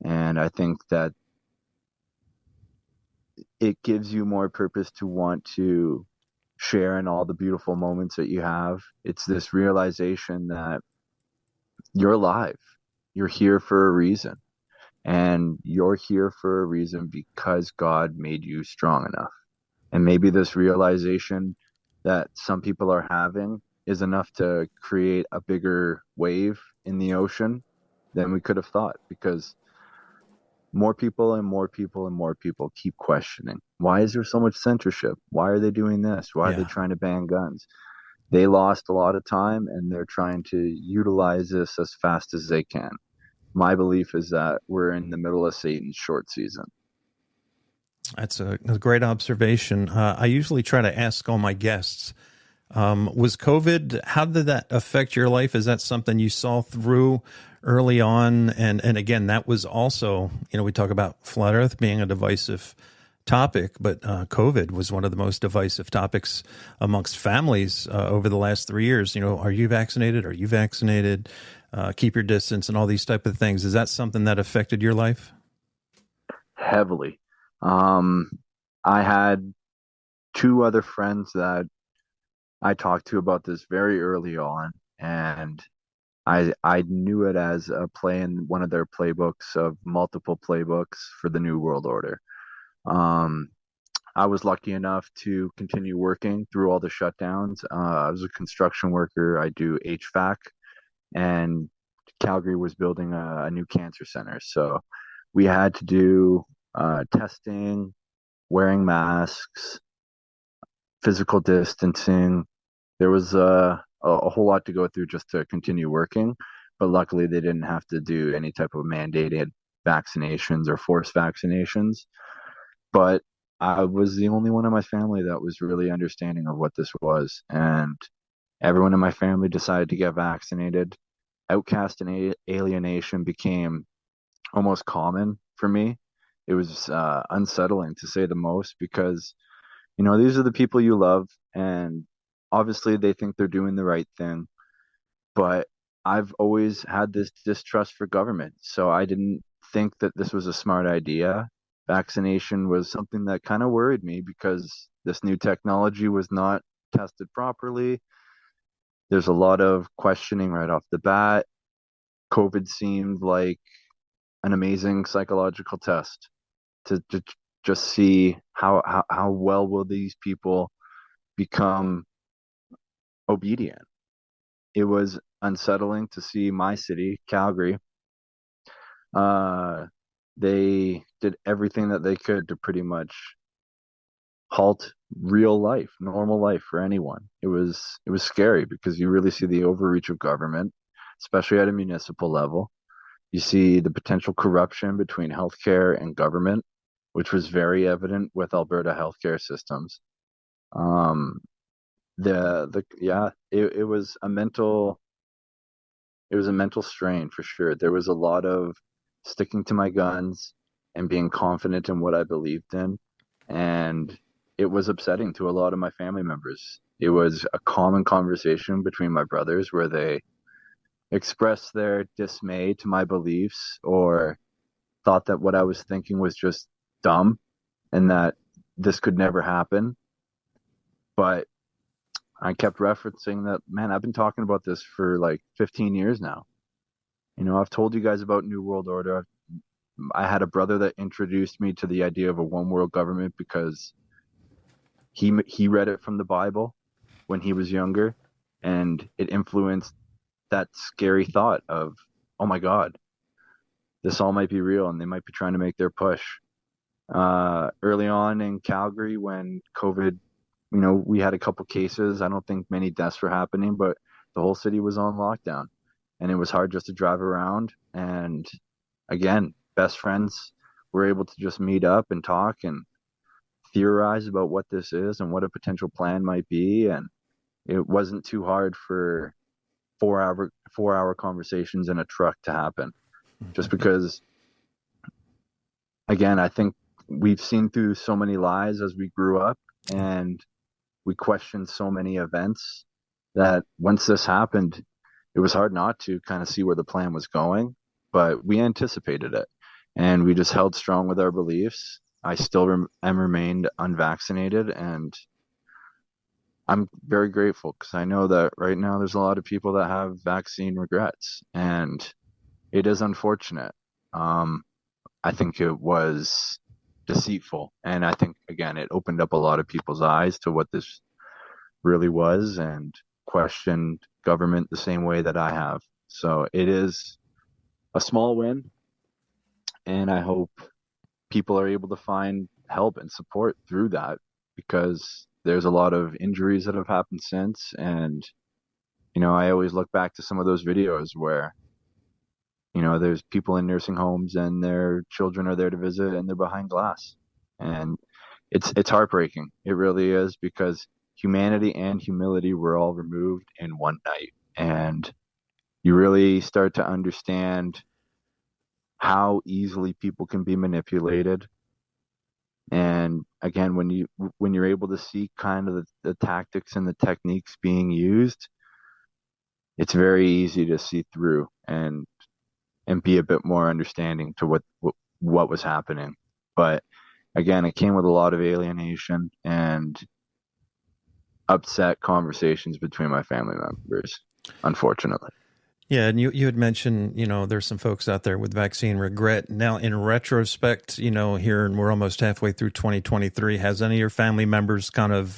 And I think that it gives you more purpose to want to sharing all the beautiful moments that you have. It's this realization that you're alive. You're here for a reason. And you're here for a reason because God made you strong enough. And maybe this realization that some people are having is enough to create a bigger wave in the ocean than we could have thought, because more people and more people and more people keep questioning, why is there so much censorship? Why are they doing this? Why are they Yeah. trying to ban guns? They lost a lot of time and they're trying to utilize this as fast as they can. My belief is that we're in the middle of Satan's short season. That's a great observation. I usually try to ask all my guests, was COVID, how did that affect your life? Is that something you saw through early on? And again, that was also, we talk about flat earth being a divisive topic, but COVID was one of the most divisive topics amongst families over the last 3 years. Are you vaccinated? Are you vaccinated? Keep your distance and all these type of things. Is that something that affected your life? Heavily. I had two other friends that I talked to about this very early on, and I knew it as a play in one of their playbooks of multiple playbooks for the New World Order. Um, I was lucky enough to continue working through all the shutdowns. I was a construction worker. I do HVAC, and Calgary was building a new cancer center. So we had to do testing, wearing masks, physical distancing. There was a whole lot to go through just to continue working. But luckily, they didn't have to do any type of mandated vaccinations or forced vaccinations. But I was the only one in my family that was really understanding of what this was. And everyone in my family decided to get vaccinated. Outcast and alienation became almost common for me. It was unsettling to say the most, because these are the people you love, and obviously they think they're doing the right thing, but I've always had this distrust for government, so I didn't think that this was a smart idea. Vaccination was something that kind of worried me because this new technology was not tested properly. There's a lot of questioning right off the bat. COVID seemed like an amazing psychological test to just see how well will these people become obedient. It was unsettling to see my city, Calgary. They did everything that they could to pretty much halt real life, normal life for anyone. It was scary because you really see the overreach of government, especially at a municipal level. You see the potential corruption between healthcare and government, which was very evident with Alberta healthcare systems. It was a mental strain for sure. There was a lot of sticking to my guns and being confident in what I believed in, and it was upsetting to a lot of my family members. It was a common conversation between my brothers where they expressed their dismay to my beliefs, or thought that what I was thinking was just dumb and that this could never happen. But I kept referencing that, man, I've been talking about this for like 15 years now. I've told you guys about New World Order. I had a brother that introduced me to the idea of a one world government because he read it from the Bible when he was younger, and it influenced that scary thought of, oh my God, this all might be real and they might be trying to make their push. Early on in Calgary, when COVID, we had a couple cases. I don't think many deaths were happening, but the whole city was on lockdown and it was hard just to drive around. And again, best friends were able to just meet up and talk and theorize about what this is and what a potential plan might be. And it wasn't too hard for 4 hour conversations in a truck to happen, just because, again, I think we've seen through so many lies as we grew up, and we questioned so many events that once this happened, it was hard not to kind of see where the plan was going, but we anticipated it and we just held strong with our beliefs. I still am remained unvaccinated, and I'm very grateful because I know that right now there's a lot of people that have vaccine regrets, and it is unfortunate. Um, I think it was deceitful, and I think again it opened up a lot of people's eyes to what this really was and questioned government the same way that I have. So it is a small win, and I hope people are able to find help and support through that because there's a lot of injuries that have happened since. And, I always look back to some of those videos where, there's people in nursing homes and their children are there to visit and they're behind glass. And it's heartbreaking. It really is because humanity and humility were all removed in one night. And you really start to understand how easily people can be manipulated. And again, when you're able to see kind of the tactics and the techniques being used, it's very easy to see through and be a bit more understanding to what was happening. But again, it came with a lot of alienation and upset conversations between my family members, unfortunately. Yeah, and you had mentioned, there's some folks out there with vaccine regret. Now, in retrospect, here, and we're almost halfway through 2023, has any of your family members kind of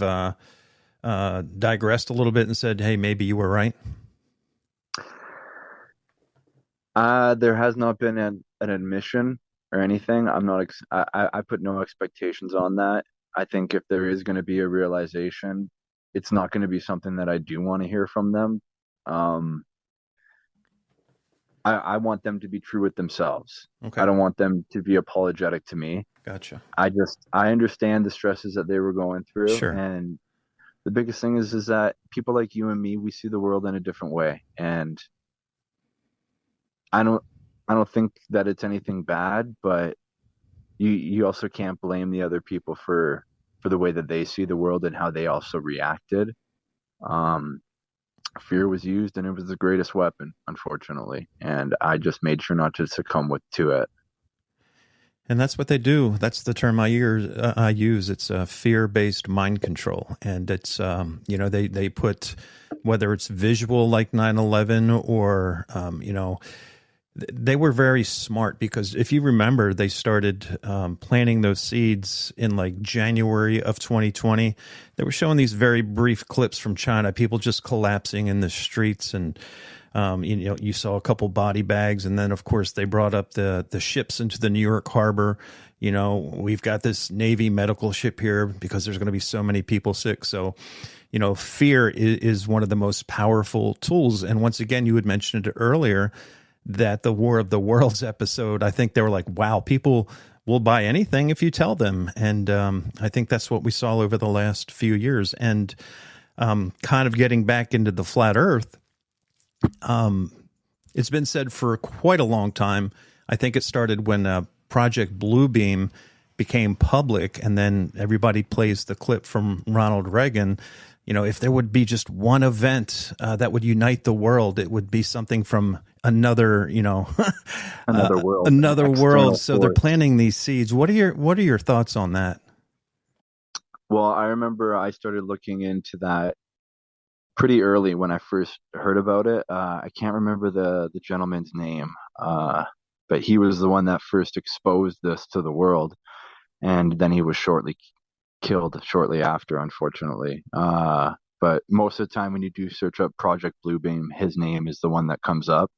digressed a little bit and said, hey, maybe you were right? There has not been an admission or anything. I put no expectations on that. I think if there is going to be a realization, it's not going to be something that I do want to hear from them. Um, I want them to be true with themselves. I Okay, don't want them to be apologetic to me. gotcha. I understand the stresses that they were going through, Sure. and the biggest thing is that people like you and me, we see the world in a different way, and I don't I don't think that it's anything bad, but you also can't blame the other people for the way that they see the world and how they also reacted. Um, Fear was used, and it was the greatest weapon, unfortunately, and I just made sure not to succumb to it. And that's what they do. That's the term I use. It's fear-based mind control, and it's they put, whether it's visual like 9/11 or they were very smart, because if you remember, they started planting those seeds in like January of 2020. They were showing these very brief clips from China, people just collapsing in the streets, and you saw a couple body bags, and then of course they brought up the ships into the New York harbor. We've got this Navy medical ship here because there's going to be so many people sick. So, fear is one of the most powerful tools. And once again, you had mentioned it earlier, that the War of the Worlds episode, I think they were like, wow, people will buy anything if you tell them. And I think that's what we saw over the last few years. And kind of getting back into the flat earth, it's been said for quite a long time. I think it started when Project Bluebeam became public, and then everybody plays the clip from Ronald Reagan. If there would be just one event that would unite the world, it would be something from another, Another world, another external world. So they're force. planting these seeds. What are your thoughts on that? Well, I remember I started looking into that pretty early when I first heard about it. I can't remember the gentleman's name, but he was the one that first exposed this to the world, and then he was shortly killed shortly after, unfortunately. But most of the time, when you do search up Project Bluebeam, his name is the one that comes up.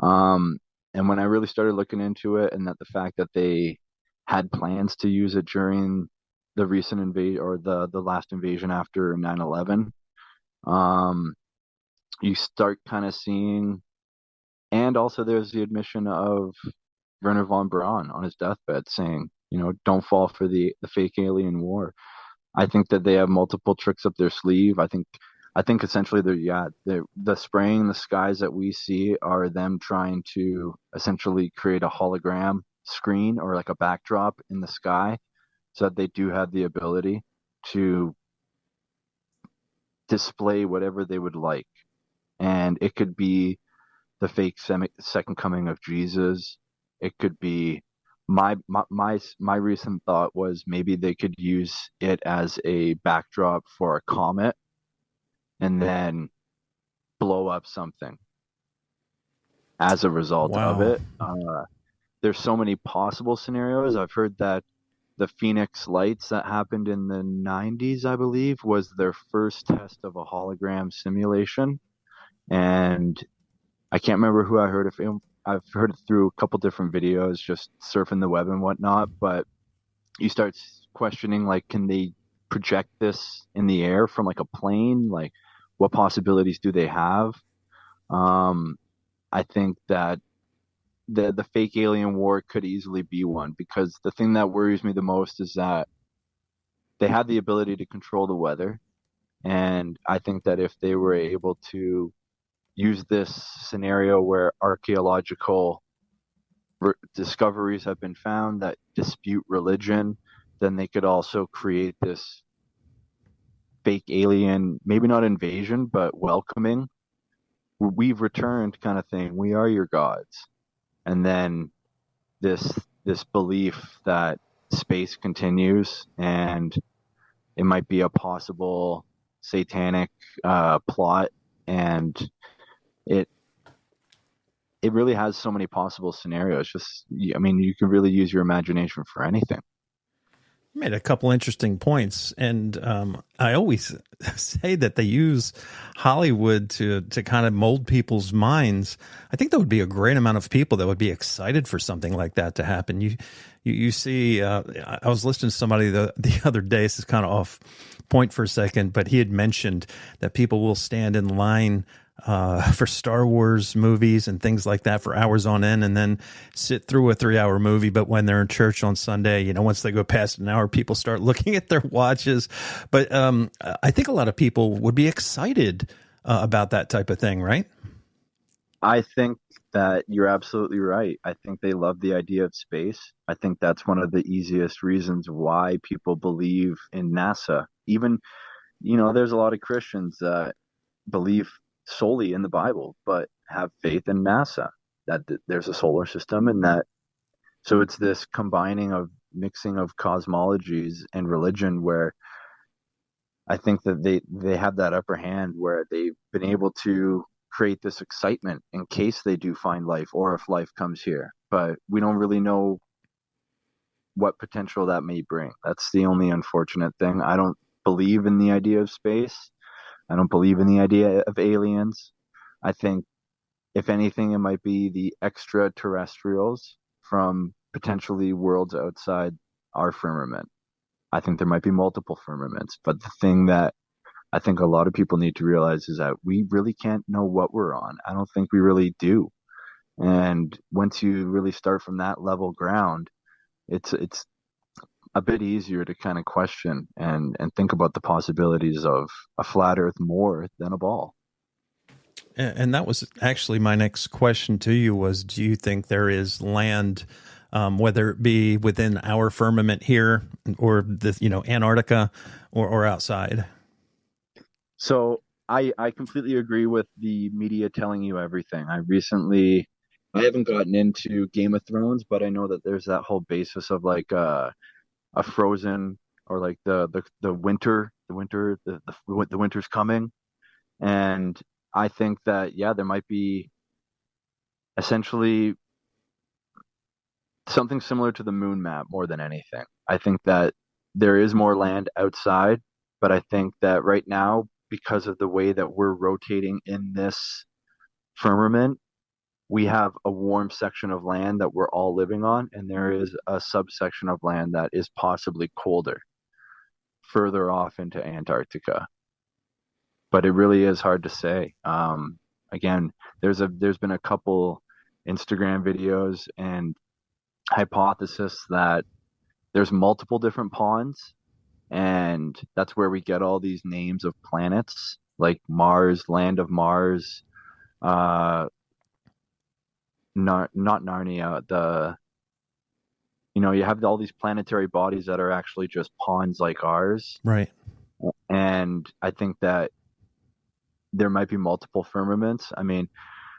Um, and when I really started looking into it, and that the fact that they had plans to use it during the recent invasion or the last invasion after 9/11, um, you start kind of seeing, and also there's the admission of Werner von Braun on his deathbed saying, don't fall for the fake alien war. I think that they have multiple tricks up their sleeve. I think essentially the spraying the skies that we see are them trying to essentially create a hologram screen or like a backdrop in the sky so that they do have the ability to display whatever they would like. And it could be the fake second coming of Jesus. It could be my recent thought was maybe they could use it as a backdrop for a comet and then blow up something as a result of Wow. it. There's so many possible scenarios. I've heard that the Phoenix Lights that happened in the 90s, I believe, was their first test of a hologram simulation. And I can't remember who I heard it from. I've heard it through a couple different videos, just surfing the web and whatnot. But you start questioning, like, can they project this in the air from like a plane? Like, what possibilities do they have? Um, I think that the fake alien war could easily be one, because the thing that worries me the most is that they have the ability to control the weather. And I think that if they were able to use this scenario where archaeological discoveries have been found that dispute religion, then they could also create this fake alien, maybe not invasion, but welcoming. We've returned kind of thing. We are your gods. And then this this belief that space continues, and it might be a possible satanic plot, and it it really has so many possible scenarios. Just, I mean, you can really use your imagination for anything. You made a couple interesting points, and I always say that they use Hollywood to kind of mold people's minds. I think there would be a great amount of people that would be excited for something like that to happen. You see, I was listening to somebody the other day. This is kind of off point for a second, but he had mentioned that people will stand in line for Star Wars movies and things like that for hours on end, and then sit through a 3-hour movie. But when they're in church on Sunday, once they go past an hour, people start looking at their watches. But I think a lot of people would be excited about that type of thing, right? I think that you're absolutely right. I think they love the idea of space. I think that's one of the easiest reasons why people believe in NASA. Even, there's a lot of Christians that believe solely in the Bible, but have faith in NASA, that there's a solar system, and that, so it's this combining of mixing of cosmologies and religion, where I think that they have that upper hand, where they've been able to create this excitement in case they do find life, or if life comes here. But we don't really know what potential that may bring. That's the only unfortunate thing. I don't believe in the idea of space. I don't believe in the idea of aliens. I think, if anything, it might be the extraterrestrials from potentially worlds outside our firmament. I think there might be multiple firmaments, but the thing that I think a lot of people need to realize is that we really can't know what we're on. I don't think we really do. And once you really start from that level ground, it's a bit easier to kind of question and think about the possibilities of a flat earth more than a ball. And that was actually my next question to you was, do you think there is land, whether it be within our firmament here or Antarctica or outside? So I completely agree with the media telling you everything. I haven't gotten into Game of Thrones, but I know that there's that whole basis of like a frozen, or like the winter's coming. And I think that, yeah, there might be essentially something similar to the moon map more than anything. I think that there is more land outside, but I think that right now, because of the way that we're rotating in this firmament, we have a warm section of land that we're all living on, and there is a subsection of land that is possibly colder, further off into Antarctica. But it really is hard to say. Again, there's been a couple Instagram videos and hypothesis that there's multiple different ponds, and that's where we get all these names of planets like Mars, land of Mars, not Narnia. You have all these planetary bodies that are actually just ponds like ours. Right. And I think that there might be multiple firmaments. I mean,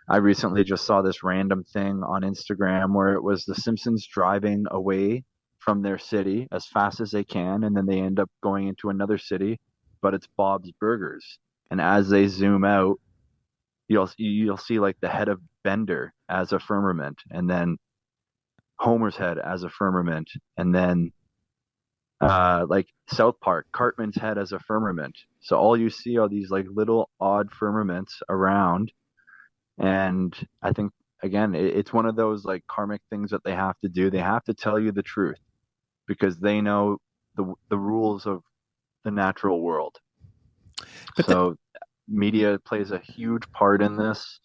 I recently just saw this random thing on Instagram where it was the Simpsons driving away from their city as fast as they can, and then they end up going into another city, but it's Bob's Burgers. And as they zoom out, you'll see like the head of Bender as a firmament, and then Homer's head as a firmament, and then like South Park, Cartman's head as a firmament. So all you see are these like little odd firmaments around. And I think again, it's one of those like karmic things that they have to do. They have to tell you the truth because they know the rules of the natural world. But So media plays a huge part in this.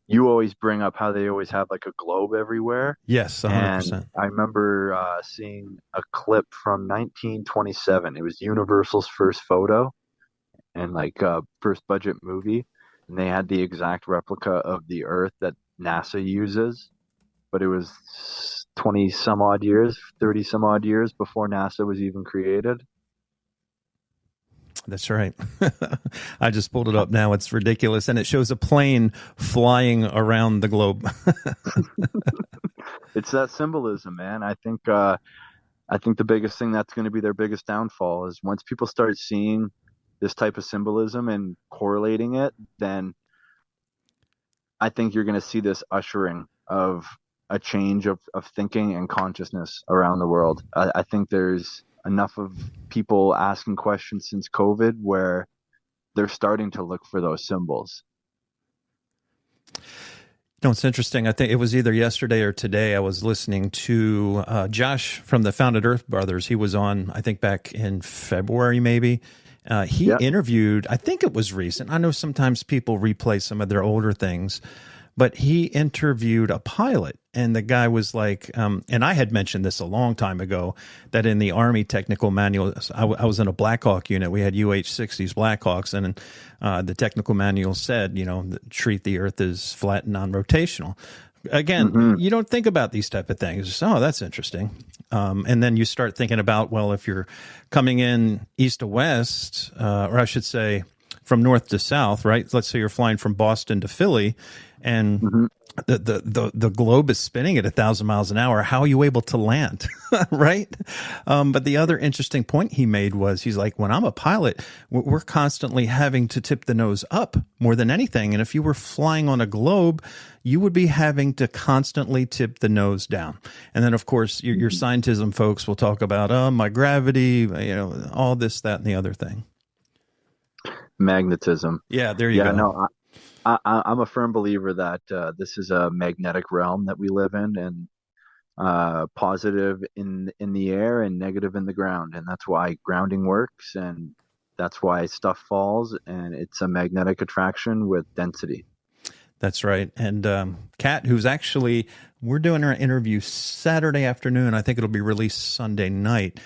You always bring up how they always have like a globe everywhere. yes, And 100%. I remember seeing a clip from 1927. It was Universal's first photo and like first budget movie. And they had the exact replica of the Earth that NASA uses. But it was 20 some odd years, 30 some odd years before NASA was even created. That's right. I just pulled it up now. It's ridiculous. And it shows a plane flying around the globe. It's that symbolism, man. I think the biggest thing that's going to be their biggest downfall is once people start seeing this type of symbolism and correlating it, then I think you're going to see this ushering of a change of thinking and consciousness around the world. I think there's enough of people asking questions since COVID where they're starting to look for those symbols. No, it's interesting. I think it was either yesterday or today. I was listening to Josh from the Founded Earth Brothers. He was on, I think, back in February, maybe. He interviewed, I think it was recent. I know sometimes people replay some of their older things, but he interviewed a pilot, and the guy was like, and I had mentioned this a long time ago, that in the Army technical manual, I was in a Black Hawk unit. We had UH-60s Blackhawks, and the technical manual said, treat the Earth as flat and non-rotational. Again, you don't think about these type of things. Oh, that's interesting. And then you start thinking about, well, if you're coming in east to west, or I should say from north to south, right? Let's say you're flying from Boston to Philly, and the globe is spinning at 1,000 miles an hour. How are you able to land? Right. But the other interesting point he made was, he's like, when I'm a pilot, we're constantly having to tip the nose up more than anything. And if you were flying on a globe, you would be having to constantly tip the nose down. And then, of course, your scientism folks will talk about, my gravity, all this, that, and the other thing. Magnetism. Yeah, there you go. No, I'm a firm believer that this is a magnetic realm that we live in, and positive in the air and negative in the ground, and that's why grounding works, and that's why stuff falls, and it's a magnetic attraction with density. That's right. And Kat, who's actually, we're doing our interview Saturday afternoon. I think it'll be released Sunday night.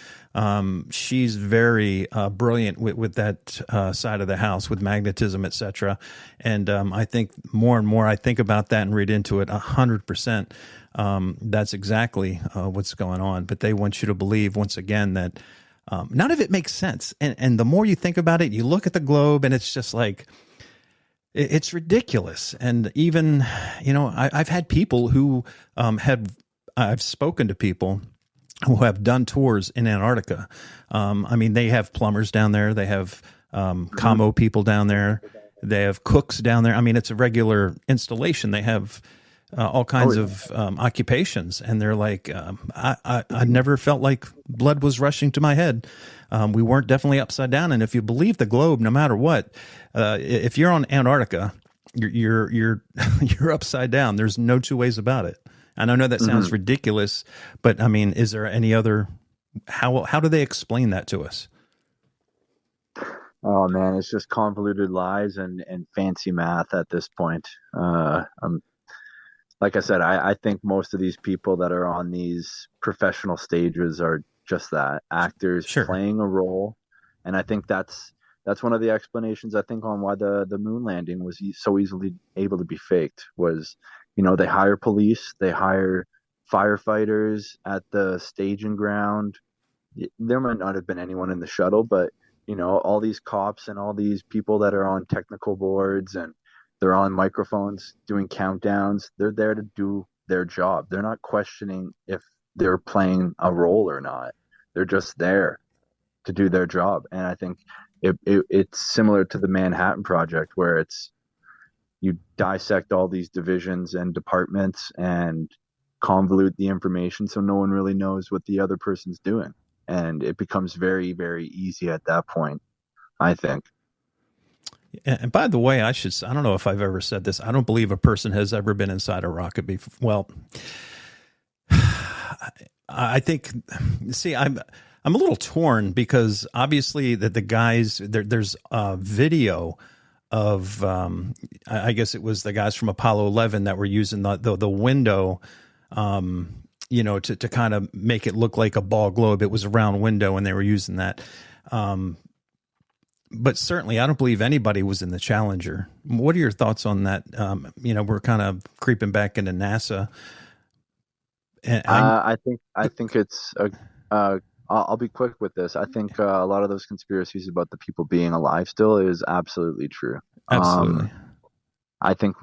She's very brilliant with that side of the house, with magnetism, etc. And I think more and more I think about that and read into it 100%. That's exactly what's going on. But they want you to believe, once again, that none of it makes sense. And the more you think about it, you look at the globe and it's just like, it's ridiculous. And even, I've had people who I've spoken to people who have done tours in Antarctica. They have plumbers down there. They have commo people down there. They have cooks down there. It's a regular installation. They have all kinds of occupations. And they're like, I never felt like blood was rushing to my head. We weren't definitely upside down. And if you believe the globe, no matter what, if you're on Antarctica, you're upside down. There's no two ways about it. And I know that sounds ridiculous, but is there any other, how do they explain that to us? Oh man, it's just convoluted lies and fancy math at this point. Like I said, I think most of these people that are on these professional stages are just that, actors playing a role. And I think that's one of the explanations, I think, on why the moon landing was so easily able to be faked was, they hire police, they hire firefighters at the staging ground. There might not have been anyone in the shuttle, but, all these cops and all these people that are on technical boards and they're on microphones doing countdowns, they're there to do their job. They're not questioning if they're playing a role or not. They're just there to do their job. And I think It's similar to the Manhattan Project, where it's you dissect all these divisions and departments and convolute the information so no one really knows what the other person's doing. And it becomes very, very easy at that point, I think. And by the way, I don't know if I've ever said this. I don't believe a person has ever been inside a rocket before. Well, I think, see, I'm a little torn because obviously that the guys there's a video of I guess it was the guys from Apollo 11 that were using the window, to kind of make it look like a ball globe. It was a round window, and they were using that. But certainly, I don't believe anybody was in the Challenger. What are your thoughts on that? We're kind of creeping back into NASA. And I think it's I'll be quick with this. I think a lot of those conspiracies about the people being alive still is absolutely true. Absolutely. I think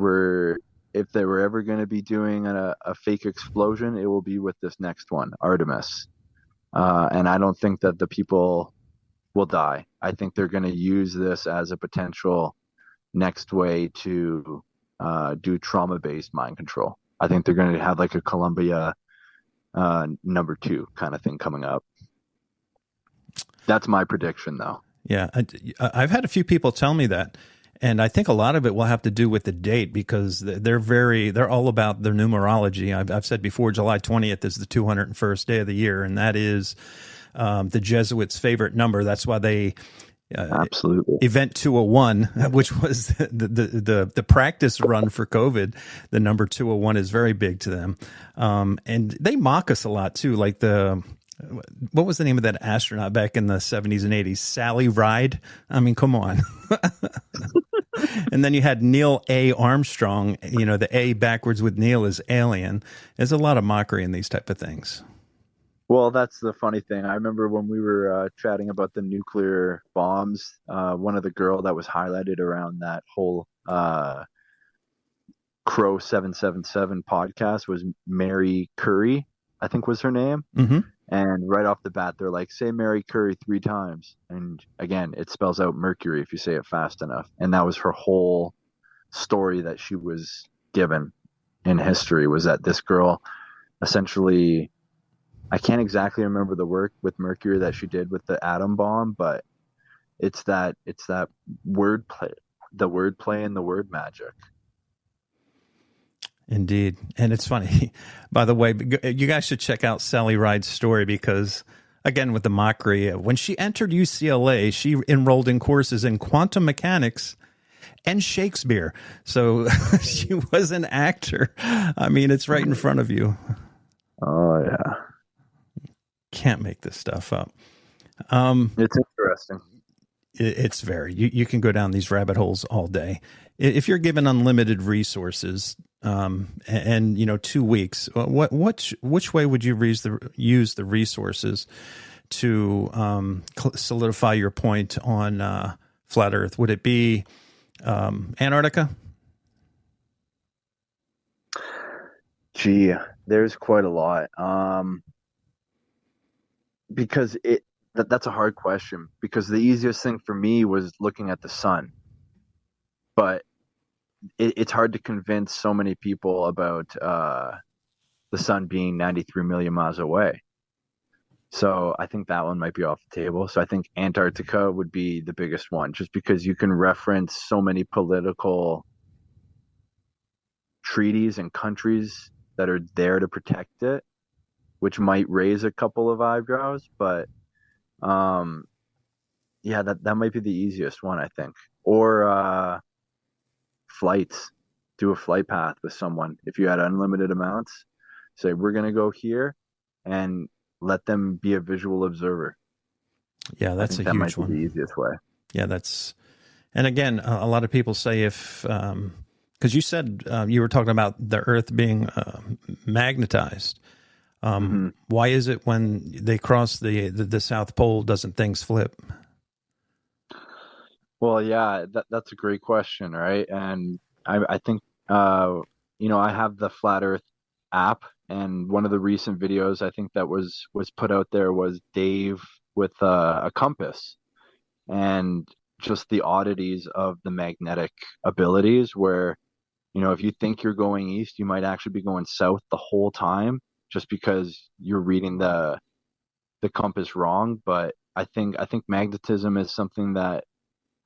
if they were ever going to be doing a fake explosion, it will be with this next one, Artemis. And I don't think that the people will die. I think they're going to use this as a potential next way to do trauma-based mind control. I think they're going to have like a Columbia #2 kind of thing coming up. That's my prediction, though. Yeah, I've had a few people tell me that, and I think a lot of it will have to do with the date because they're all about their numerology. I've said before, July 20th is the 201st day of the year, and that is the Jesuits' favorite number. That's why they absolutely Event 201, which was the practice run for COVID. The number 201 is very big to them, and they mock us a lot too. Like what was the name of that astronaut back in the 70s and 80s? Sally Ride. I mean, come on. And then you had Neil A. Armstrong. The A backwards with Neil is alien. There's a lot of mockery in these type of things. Well, that's the funny thing. I remember when we were chatting about the nuclear bombs, one of the girl that was highlighted around that whole Crow 777 podcast was Mary Curry, I think was her name. Mm-hmm. And right off the bat, they're like, say Mary Curry 3 times. And again, it spells out Mercury if you say it fast enough. And that was her whole story that she was given in history, was that this girl essentially, I can't exactly remember the work with Mercury that she did with the atom bomb, but it's that wordplay, the wordplay and the word magic. Indeed. And it's funny, by the way, you guys should check out Sally Ride's story because, again, with the mockery, when she entered UCLA, she enrolled in courses in quantum mechanics and Shakespeare. So she was an actor. I mean, it's right in front of you. Oh, yeah. Can't make this stuff up. It's interesting. It's very, you can go down these rabbit holes all day. If you're given unlimited resources, and 2 weeks, which way would you use the resources to solidify your point on flat Earth? Would it be Antarctica? Gee, there's quite a lot. Because that's a hard question, because the easiest thing for me was looking at the sun. But it's hard to convince so many people about the sun being 93 million miles away. So I think that one might be off the table. So I think Antarctica would be the biggest one, just because you can reference so many political treaties and countries that are there to protect it, which might raise a couple of eyebrows. But yeah, that might be the easiest one, I think. Or flights, do a flight path with someone. If you had unlimited amounts, say we're going to go here and let them be a visual observer. Yeah, that's a huge one. The easiest way. Yeah, and again, a lot of people say if, because you said you were talking about the Earth being magnetized. Why is it when they cross the South Pole, doesn't things flip? Well, yeah, that's a great question, right? And I think, I have the Flat Earth app, and one of the recent videos I think that was put out there was Dave with a compass, and just the oddities of the magnetic abilities where, if you think you're going east, you might actually be going south the whole time just because you're reading the compass wrong. But I think magnetism is something that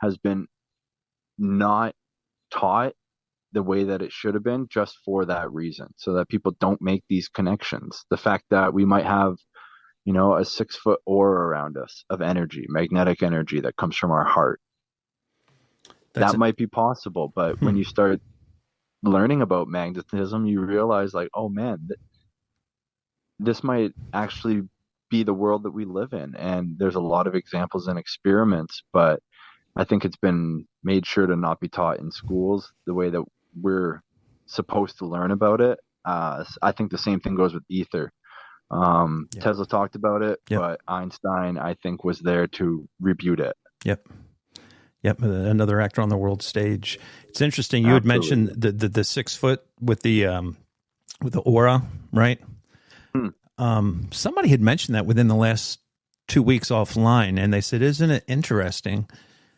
has been not taught the way that it should have been just for that reason, so that people don't make these connections. The fact that we might have, a 6 foot aura around us of energy, magnetic energy that comes from our heart. That's That a, might be possible, but hmm. when you start learning about magnetism, you realize like, oh man, this might actually be the world that we live in. And there's a lot of examples and experiments, but I think it's been made sure to not be taught in schools the way that we're supposed to learn about it. I think the same thing goes with ether. Yeah. Tesla talked about it, Yep. but Einstein, I think, was there to rebuke it. Yep. Yep. Another actor on the world stage. It's interesting. You had mentioned Absolutely. the 6 foot with the aura, right? Hmm. Somebody had mentioned that within the last 2 weeks offline, and they said, "Isn't it interesting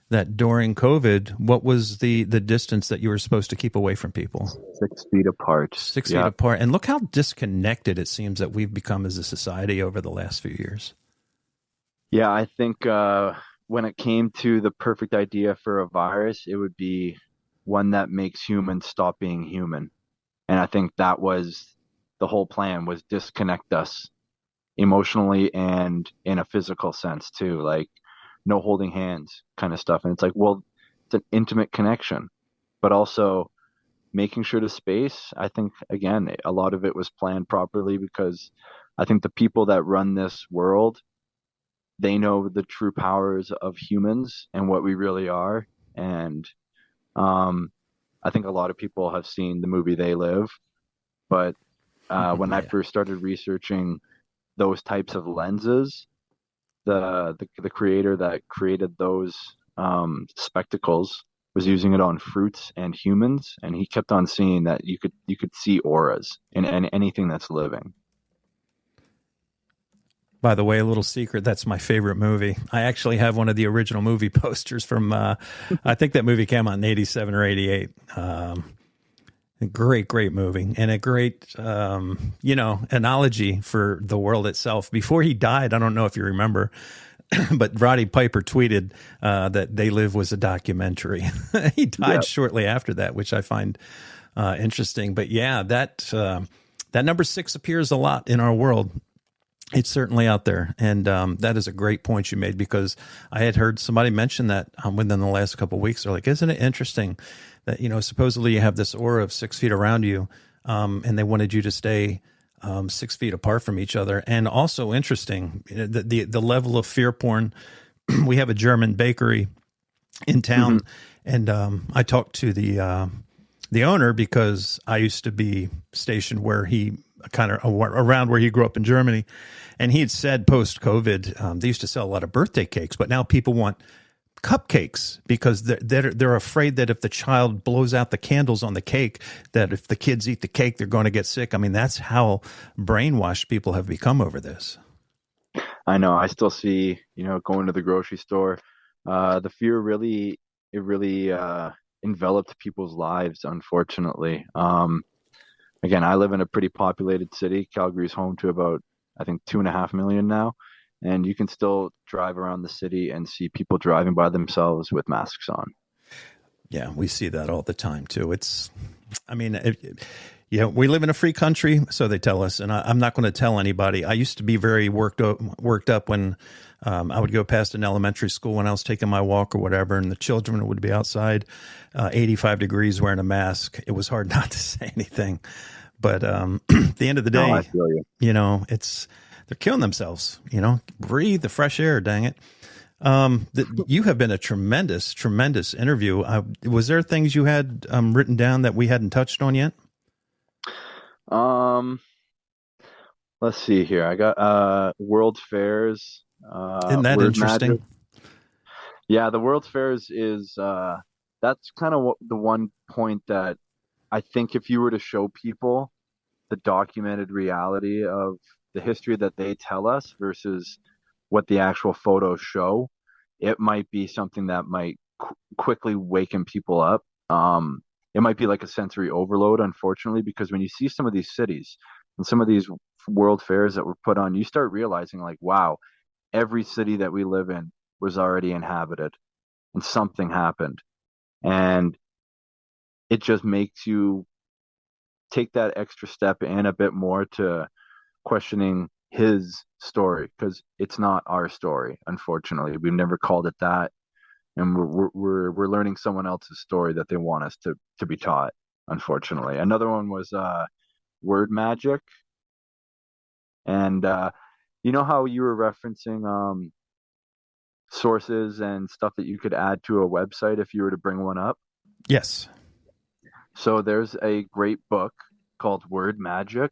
that during COVID, what was the distance that you were supposed to keep away from people? 6 feet apart. 6 feet Yeah. apart." And look how disconnected it seems that we've become as a society over the last few years. Yeah, I think when it came to the perfect idea for a virus, it would be one that makes humans stop being human. And I think that was the whole plan, was disconnect us emotionally and in a physical sense too, like no holding hands kind of stuff. And it's like, well, it's an intimate connection, but also making sure to space. I think again, a lot of it was planned properly because I think the people that run this world, they know the true powers of humans and what we really are. And um, I think a lot of people have seen the movie They Live, but when I Yeah. first started researching those types of lenses, the creator that created those spectacles was using it on fruits and humans, and he kept on seeing that you could see auras in anything that's living. By the way, a little secret, that's my favorite movie. I actually have one of the original movie posters from, I think that movie came out in 87 or 88. A great, great movie and a great, analogy for the world itself. Before he died, I don't know if you remember, but Roddy Piper tweeted that They Live was a documentary. He died Yeah, shortly after that, which I find interesting. But yeah, that number six appears a lot in our world. It's certainly out there, and that is a great point you made because I had heard somebody mention that within the last couple of weeks. They're like, "Isn't it interesting that supposedly you have this aura of 6 feet around you, and they wanted you to stay 6 feet apart from each other?" And also interesting, the level of fear porn. We have a German bakery in hmm, town, and I talked to the owner because I used to be stationed where he kind of around where he grew up in Germany. And he had said post COVID, they used to sell a lot of birthday cakes, but now people want cupcakes because they're afraid that if the child blows out the candles on the cake, that if the kids eat the cake, they're going to get sick. I mean, that's how brainwashed people have become over this. I know. I still see, going to the grocery store, the fear really, it really enveloped people's lives, unfortunately. Again, I live in a pretty populated city. Calgary's home to about, I think, 2.5 million now. And you can still drive around the city and see people driving by themselves with masks on. Yeah, we see that all the time too. I mean, we live in a free country, so they tell us, and I'm not going to tell anybody. I used to be very worked up when I would go past an elementary school when I was taking my walk or whatever, and the children would be outside, 85 degrees, wearing a mask. It was hard not to say anything, but at the end of the No, I day, feel you. they're killing themselves. Breathe the fresh air, dang it. You have been a tremendous, tremendous interview. Was there things you had written down that we hadn't touched on yet? Um, let's see here. I got World Fairs, Isn't that Word Magic. interesting? Yeah, the World's Fairs is that's kind of the one point that I think if you were to show people the documented reality of the history that they tell us versus what the actual photos show, it might be something that might quickly waken people up. It might be like a sensory overload, unfortunately, because when you see some of these cities and some of these world fairs that were put on, you start realizing like, wow, every city that we live in was already inhabited and something happened. And it just makes you take that extra step and a bit more to questioning his story because it's not our story, unfortunately. We've never called it that. And we're learning someone else's story that they want us to be taught, unfortunately. Another one was word magic. And you know how you were referencing sources and stuff that you could add to a website if you were to bring one up? Yes. So there's a great book called Word Magic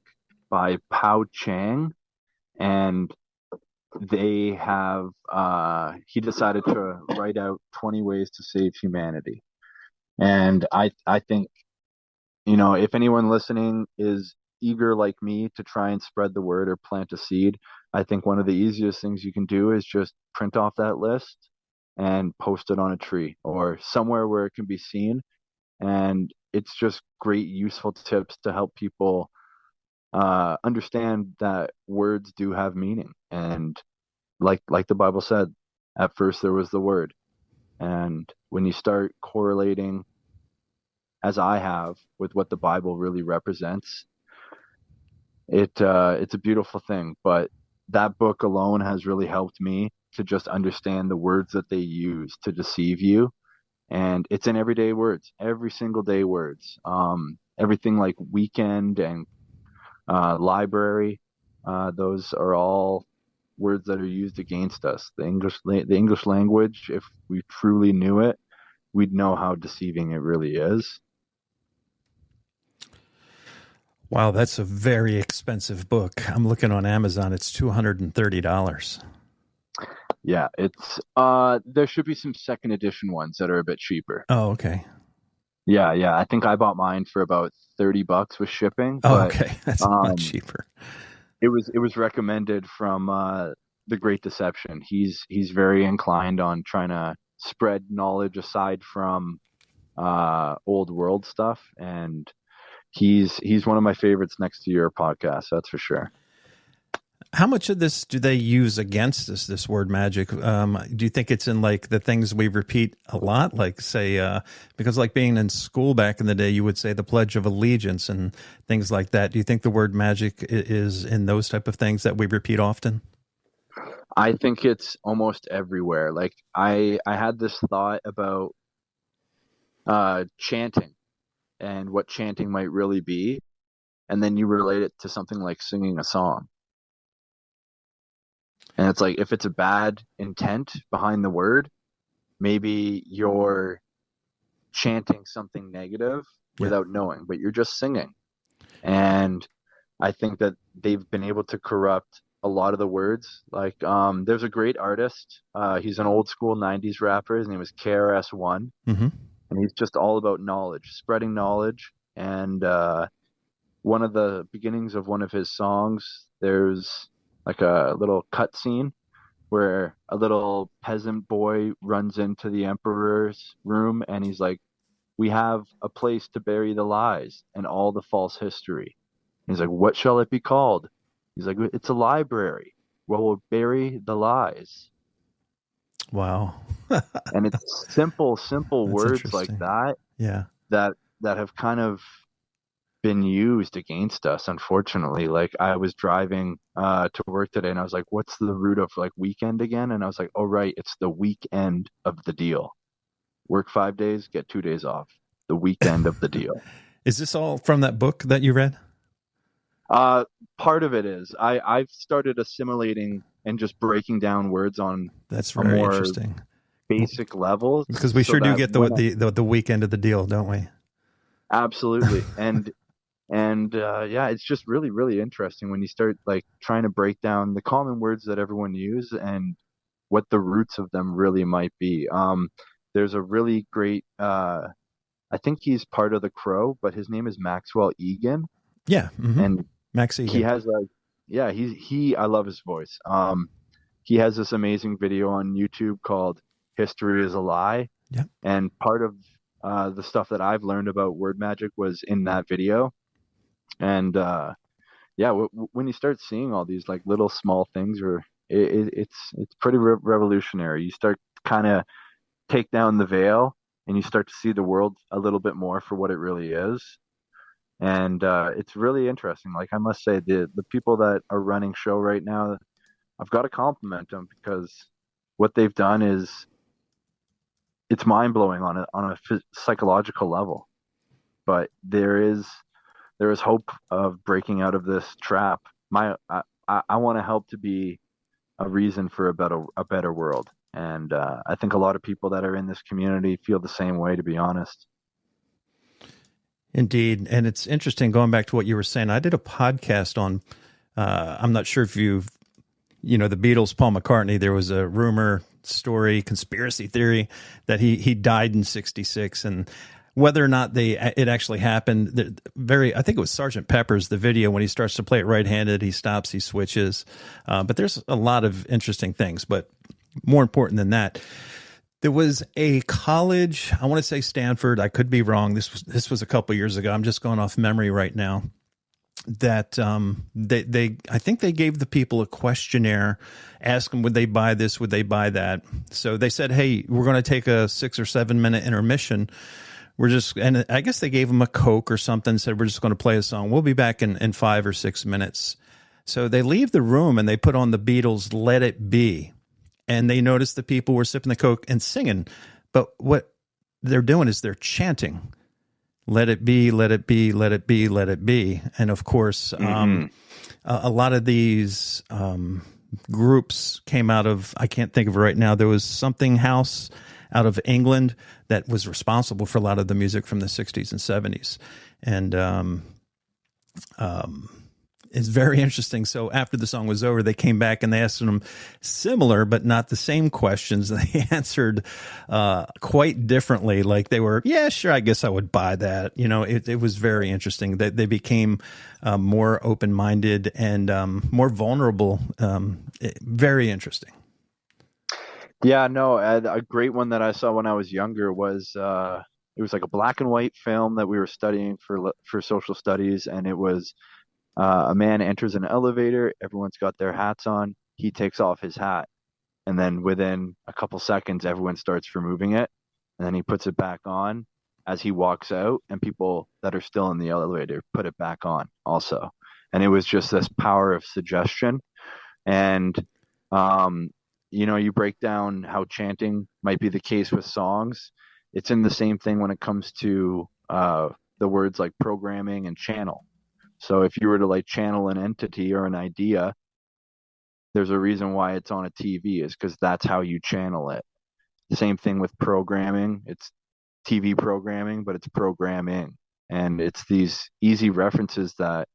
by Pao Chang, and they have he decided to write out 20 ways to save humanity. And I think, you know, if anyone listening is eager like me to try and spread the word or plant a seed, I think one of the easiest things you can do is just print off that list and post it on a tree or somewhere where it can be seen. And it's just great, useful tips to help people understand that words do have meaning. And like the Bible said, at first there was the word. And when you start correlating, as I have, with what the Bible really represents, it's a beautiful thing. But that book alone has really helped me to just understand the words that they use to deceive you. And it's in everyday words, every single day words. Everything like weekend and library, those are all words that are used against us. The English language, if we truly knew it, we'd know how deceiving it really is. Wow, that's a very expensive book. I'm looking on Amazon. It's $230. Yeah, it's there should be some second edition ones that are a bit cheaper. Oh, okay. Yeah. I think I bought mine for about $30 with shipping. Oh, But okay. That's a lot cheaper. it was recommended from The Great Deception. He's very inclined on trying to spread knowledge aside from old world stuff, and he's one of my favorites next to your podcast, that's for sure. How much of this do they use against us, this word magic? Do you think it's in like the things we repeat a lot? Like say, because like being in school back in the day, you would say the Pledge of Allegiance and things like that. Do you think the word magic is in those type of things that we repeat often? I think it's almost everywhere. Like I had this thought about chanting and what chanting might really be, and then you relate it to something like singing a song. And it's like if it's a bad intent behind the word, maybe you're chanting something negative without knowing, but you're just singing. And I think that they've been able to corrupt a lot of the words. Like there's a great artist. He's an old school 90s rapper. His name is KRS-One. Mm-hmm. And he's just all about knowledge, spreading knowledge. And one of the beginnings of one of his songs, there's like a little cut scene where a little peasant boy runs into the emperor's room and he's like, "We have a place to bury the lies and all the false history." And he's like, "What shall it be called?" He's like, "It's a library where we'll bury the lies." Wow. And it's simple words like that. Yeah. That have kind of been used against us, unfortunately. Like I was driving to work today and I was like, "What's the root of like weekend again?" And I was like, "Oh right, it's the weekend of the deal. Work 5 days, get 2 days off. The weekend of the deal." Is this all from that book that you read? Part of it is. I've started assimilating and just breaking down words on That's a very more interesting. basic level. Because we so sure do that get when the weekend of the deal, don't we? Absolutely. And yeah, it's just really, really interesting when you start like trying to break down the common words that everyone uses and what the roots of them really might be. There's a really great, I think he's part of the Crow, but his name is Maxwell Egan. Yeah. Mm-hmm. And Max Egan. he has like, I love his voice. He has this amazing video on YouTube called history is a lie. Yeah. And part of the stuff that I've learned about word magic was in that video. And yeah, when you start seeing all these like little small things, or it's pretty revolutionary. You start kind of take down the veil, and you start to see the world a little bit more for what it really is. And it's really interesting. Like I must say, the people that are running show right now, I've got to compliment them, because what they've done is it's mind blowing on a psychological level. But there is hope of breaking out of this trap. I want to help to be a reason for a better world, and I think a lot of people that are in this community feel the same way. To be honest. Indeed. And it's interesting, going back to what you were saying, I did a podcast on, I'm not sure if the Beatles, Paul McCartney, there was a rumor, story, conspiracy theory that he died in 66, and whether or not it actually happened, I think it was Sergeant Pepper's, the video, when he starts to play it right-handed, he stops, he switches. But there's a lot of interesting things, but more important than that, there was a college, I want to say Stanford, I could be wrong. This was a couple years ago. I'm just going off memory right now. That I think they gave the people a questionnaire, ask them would they buy this, would they buy that. So they said, hey, we're going to take a 6 or 7 minute intermission. And I guess they gave them a Coke or something, said we're just going to play a song. We'll be back in 5 or 6 minutes. So they leave the room and they put on the Beatles' Let It Be. And they noticed the people were sipping the Coke and singing. But what they're doing is they're chanting, let it be, let it be, let it be, let it be. And of course, a lot of these groups came out of, I can't think of it right now, there was Something House out of England that was responsible for a lot of the music from the 60s and 70s. And it's very interesting. So after the song was over, they came back and they asked them similar, but not the same questions. They answered quite differently. Like they were, yeah, sure, I guess I would buy that. It was very interesting. They became more open-minded and more vulnerable. Very interesting. Yeah, no, a great one that I saw when I was younger was it was like a black and white film that we were studying for social studies, and it was a man enters an elevator, everyone's got their hats on, he takes off his hat, and then within a couple seconds, everyone starts removing it, and then he puts it back on as he walks out, and people that are still in the elevator put it back on also. And it was just this power of suggestion. And you break down how chanting might be the case with songs. It's in the same thing when it comes to the words like programming and channel. So if you were to like channel an entity or an idea, there's a reason why it's on a TV, is because that's how you channel it. Same thing with programming. It's TV programming, but it's programming. And it's these easy references that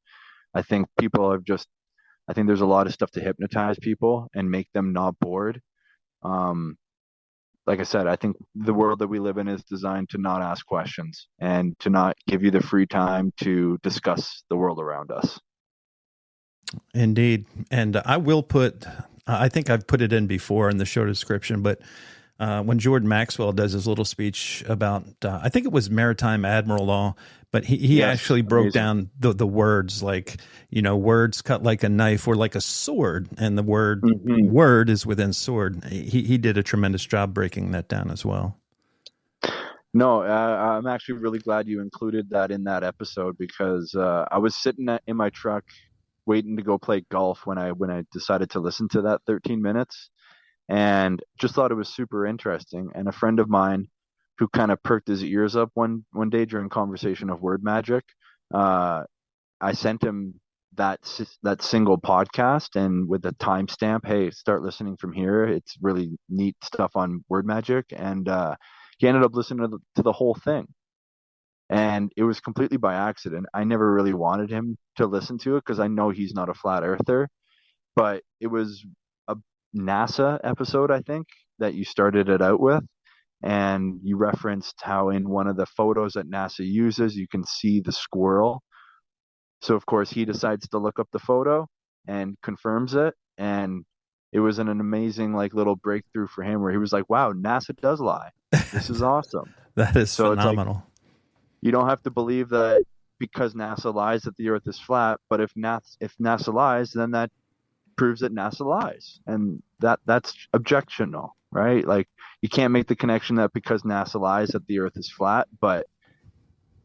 I think I think there's a lot of stuff to hypnotize people and make them not bored. Like I said, I think the world that we live in is designed to not ask questions and to not give you the free time to discuss the world around us. Indeed. And I think I've put it in before in the show description, but when Jordan Maxwell does his little speech about, I think it was maritime admiral law, but he Yes, actually broke amazing. down the words, like, words cut like a knife or like a sword. And the word is within sword. He did a tremendous job breaking that down as well. No, I'm actually really glad you included that in that episode, because I was sitting in my truck waiting to go play golf when I decided to listen to that 13 minutes, and just thought it was super interesting. And a friend of mine who kind of perked his ears up one day during conversation of word magic, I sent him that single podcast, and with a timestamp, hey, start listening from here. It's really neat stuff on word magic. And he ended up listening to the whole thing. And it was completely by accident. I never really wanted him to listen to it because I know he's not a flat earther. But it was a NASA episode, I think, that you started it out with. And you referenced how in one of the photos that NASA uses, you can see the squirrel. So, of course, he decides to look up the photo and confirms it. And it was an amazing like little breakthrough for him where he was like, wow, NASA does lie. This is awesome. That is So it's like, phenomenal. you don't have to believe that because NASA lies that the Earth is flat, but if NASA lies, then that proves that NASA lies, and that's objectionable, right? Like you can't make the connection that because NASA lies that the Earth is flat, but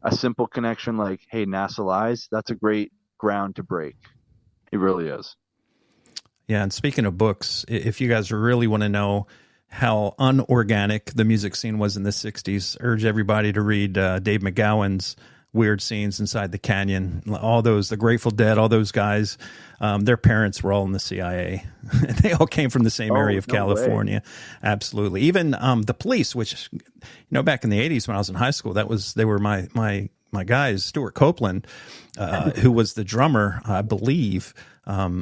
a simple connection like, hey, NASA lies, that's a great ground to break. It really is. Yeah, and speaking of books, if you guys really want to know how unorganic the music scene was in the 60s, urge everybody to read Dave McGowan's Weird Scenes Inside the Canyon. All those, the Grateful Dead, all those guys, their parents were all in the CIA. They all came from the same area of California. Way. Absolutely. Even the Police, which, you know, back in the 80s when I was in high school, they were my guys. Stuart Copeland, who was the drummer, I believe.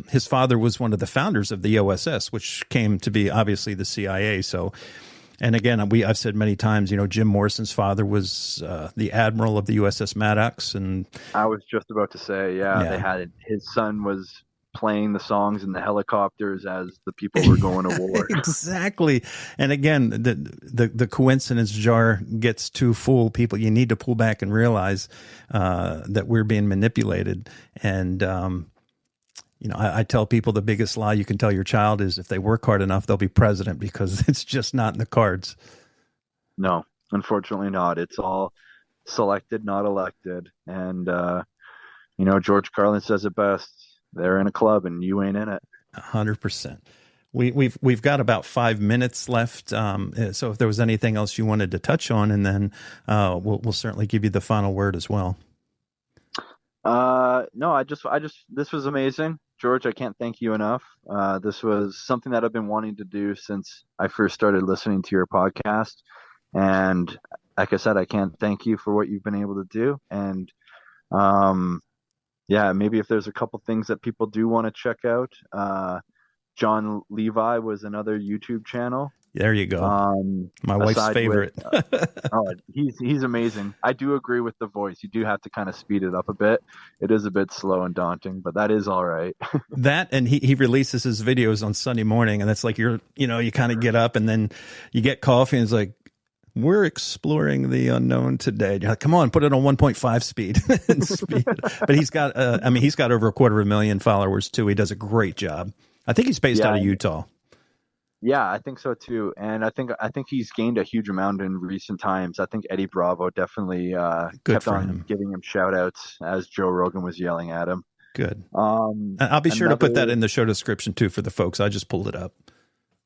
His father was one of the founders of the OSS, which came to be obviously the CIA. So, and again, I've said many times, you know, Jim Morrison's father was the admiral of the USS Maddox, and I was just about to say, they had his son was playing the songs in the helicopters as the people were going to war. Exactly. And again, the coincidence jar gets too full. People, you need to pull back and realize that we're being manipulated. And you know, I tell people the biggest lie you can tell your child is if they work hard enough, they'll be president, because it's just not in the cards. No, unfortunately not. It's all selected, not elected. And, you know, George Carlin says it best. They're in a club and you ain't in it. 100%. We've got about 5 minutes left. So if there was anything else you wanted to touch on, and then we'll certainly give you the final word as well. No, I just, this was amazing. George, I can't thank you enough. This was something that I've been wanting to do since I first started listening to your podcast. And like I said, I can't thank you for what you've been able to do. And, yeah, maybe if there's a couple things that people do want to check out, John Levi was another YouTube channel. There you go. My wife's favorite. He's amazing. I do agree with the voice. You do have to kind of speed it up a bit. It is a bit slow and daunting, but that is all right. That, and he releases his videos on Sunday morning, and that's like you kind of get up and then you get coffee and it's like, we're exploring the unknown today. You're like, come on, put it on 1.5 speed. But he's got, he's got over 250,000 followers too. He does a great job. I think he's based out of Utah. Yeah, I think so too. And I think he's gained a huge amount in recent times. I think Eddie Bravo definitely kept on giving him shout outs as Joe Rogan was yelling at him. Good. I'll be sure to put that in the show description too for the folks. I just pulled it up.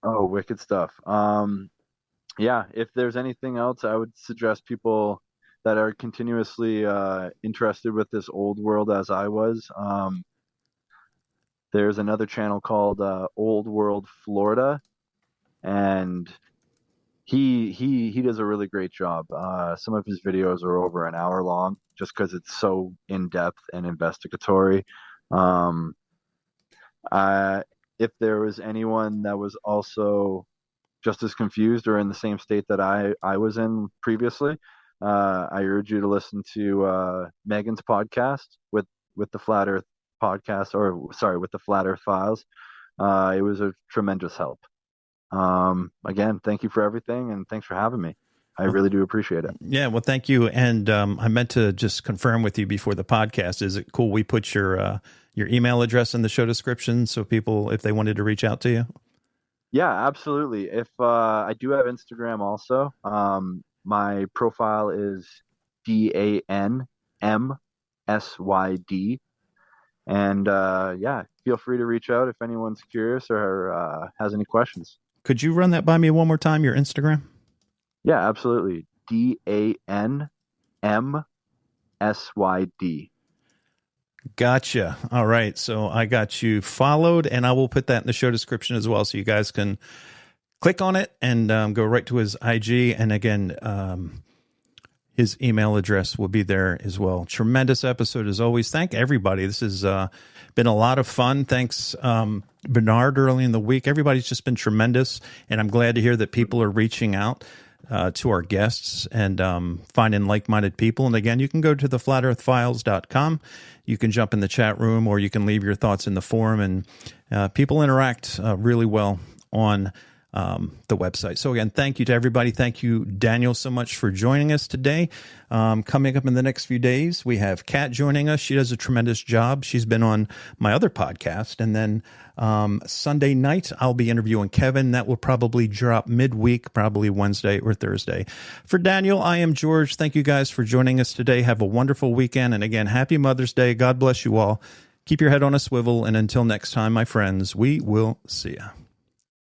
Oh, wicked stuff. Yeah, if there's anything else, I would suggest people that are continuously interested with this old world as I was. There's another channel called Old World Florida, and he does a really great job. Some of his videos are over an hour long just because it's so in-depth and investigatory. If there was anyone that was also just as confused or in the same state that I was in previously, I urge you to listen to Megan's podcast with the Flat Earth podcast, with the Flat Earth Files. It was a tremendous help. Again, thank you for everything, and thanks for having me. I really do appreciate it. Yeah, well, thank you. And I meant to just confirm with you before the podcast. Is it cool we put your email address in the show description so people, if they wanted to reach out to you? Yeah, absolutely. If I do have Instagram also. My profile is DANMSYD. And yeah, feel free to reach out if anyone's curious or has any questions. Could you run that by me one more time, your Instagram? Yeah, absolutely. DANMSYD. Gotcha. All right. So I got you followed, and I will put that in the show description as well, so you guys can click on it and go right to his IG. And again, his email address will be there as well. Tremendous episode as always. Thank everybody. This has been a lot of fun. Thanks, Bernard, early in the week. Everybody's just been tremendous, and I'm glad to hear that people are reaching out. to our guests and finding like-minded people. And again, you can go to theflatearthfiles.com. You can jump in the chat room, or you can leave your thoughts in the forum, and people interact really well on the website. So again, thank you to everybody. Thank you, Daniel, so much for joining us today. Coming up in the next few days, we have Kat joining us. She does a tremendous job. She's been on my other podcast. And then Sunday night, I'll be interviewing Kevin. That will probably drop midweek, probably Wednesday or Thursday. For Daniel, I am George. Thank you guys for joining us today. Have a wonderful weekend. And again, happy Mother's Day. God bless you all. Keep your head on a swivel. And until next time, my friends, we will see you.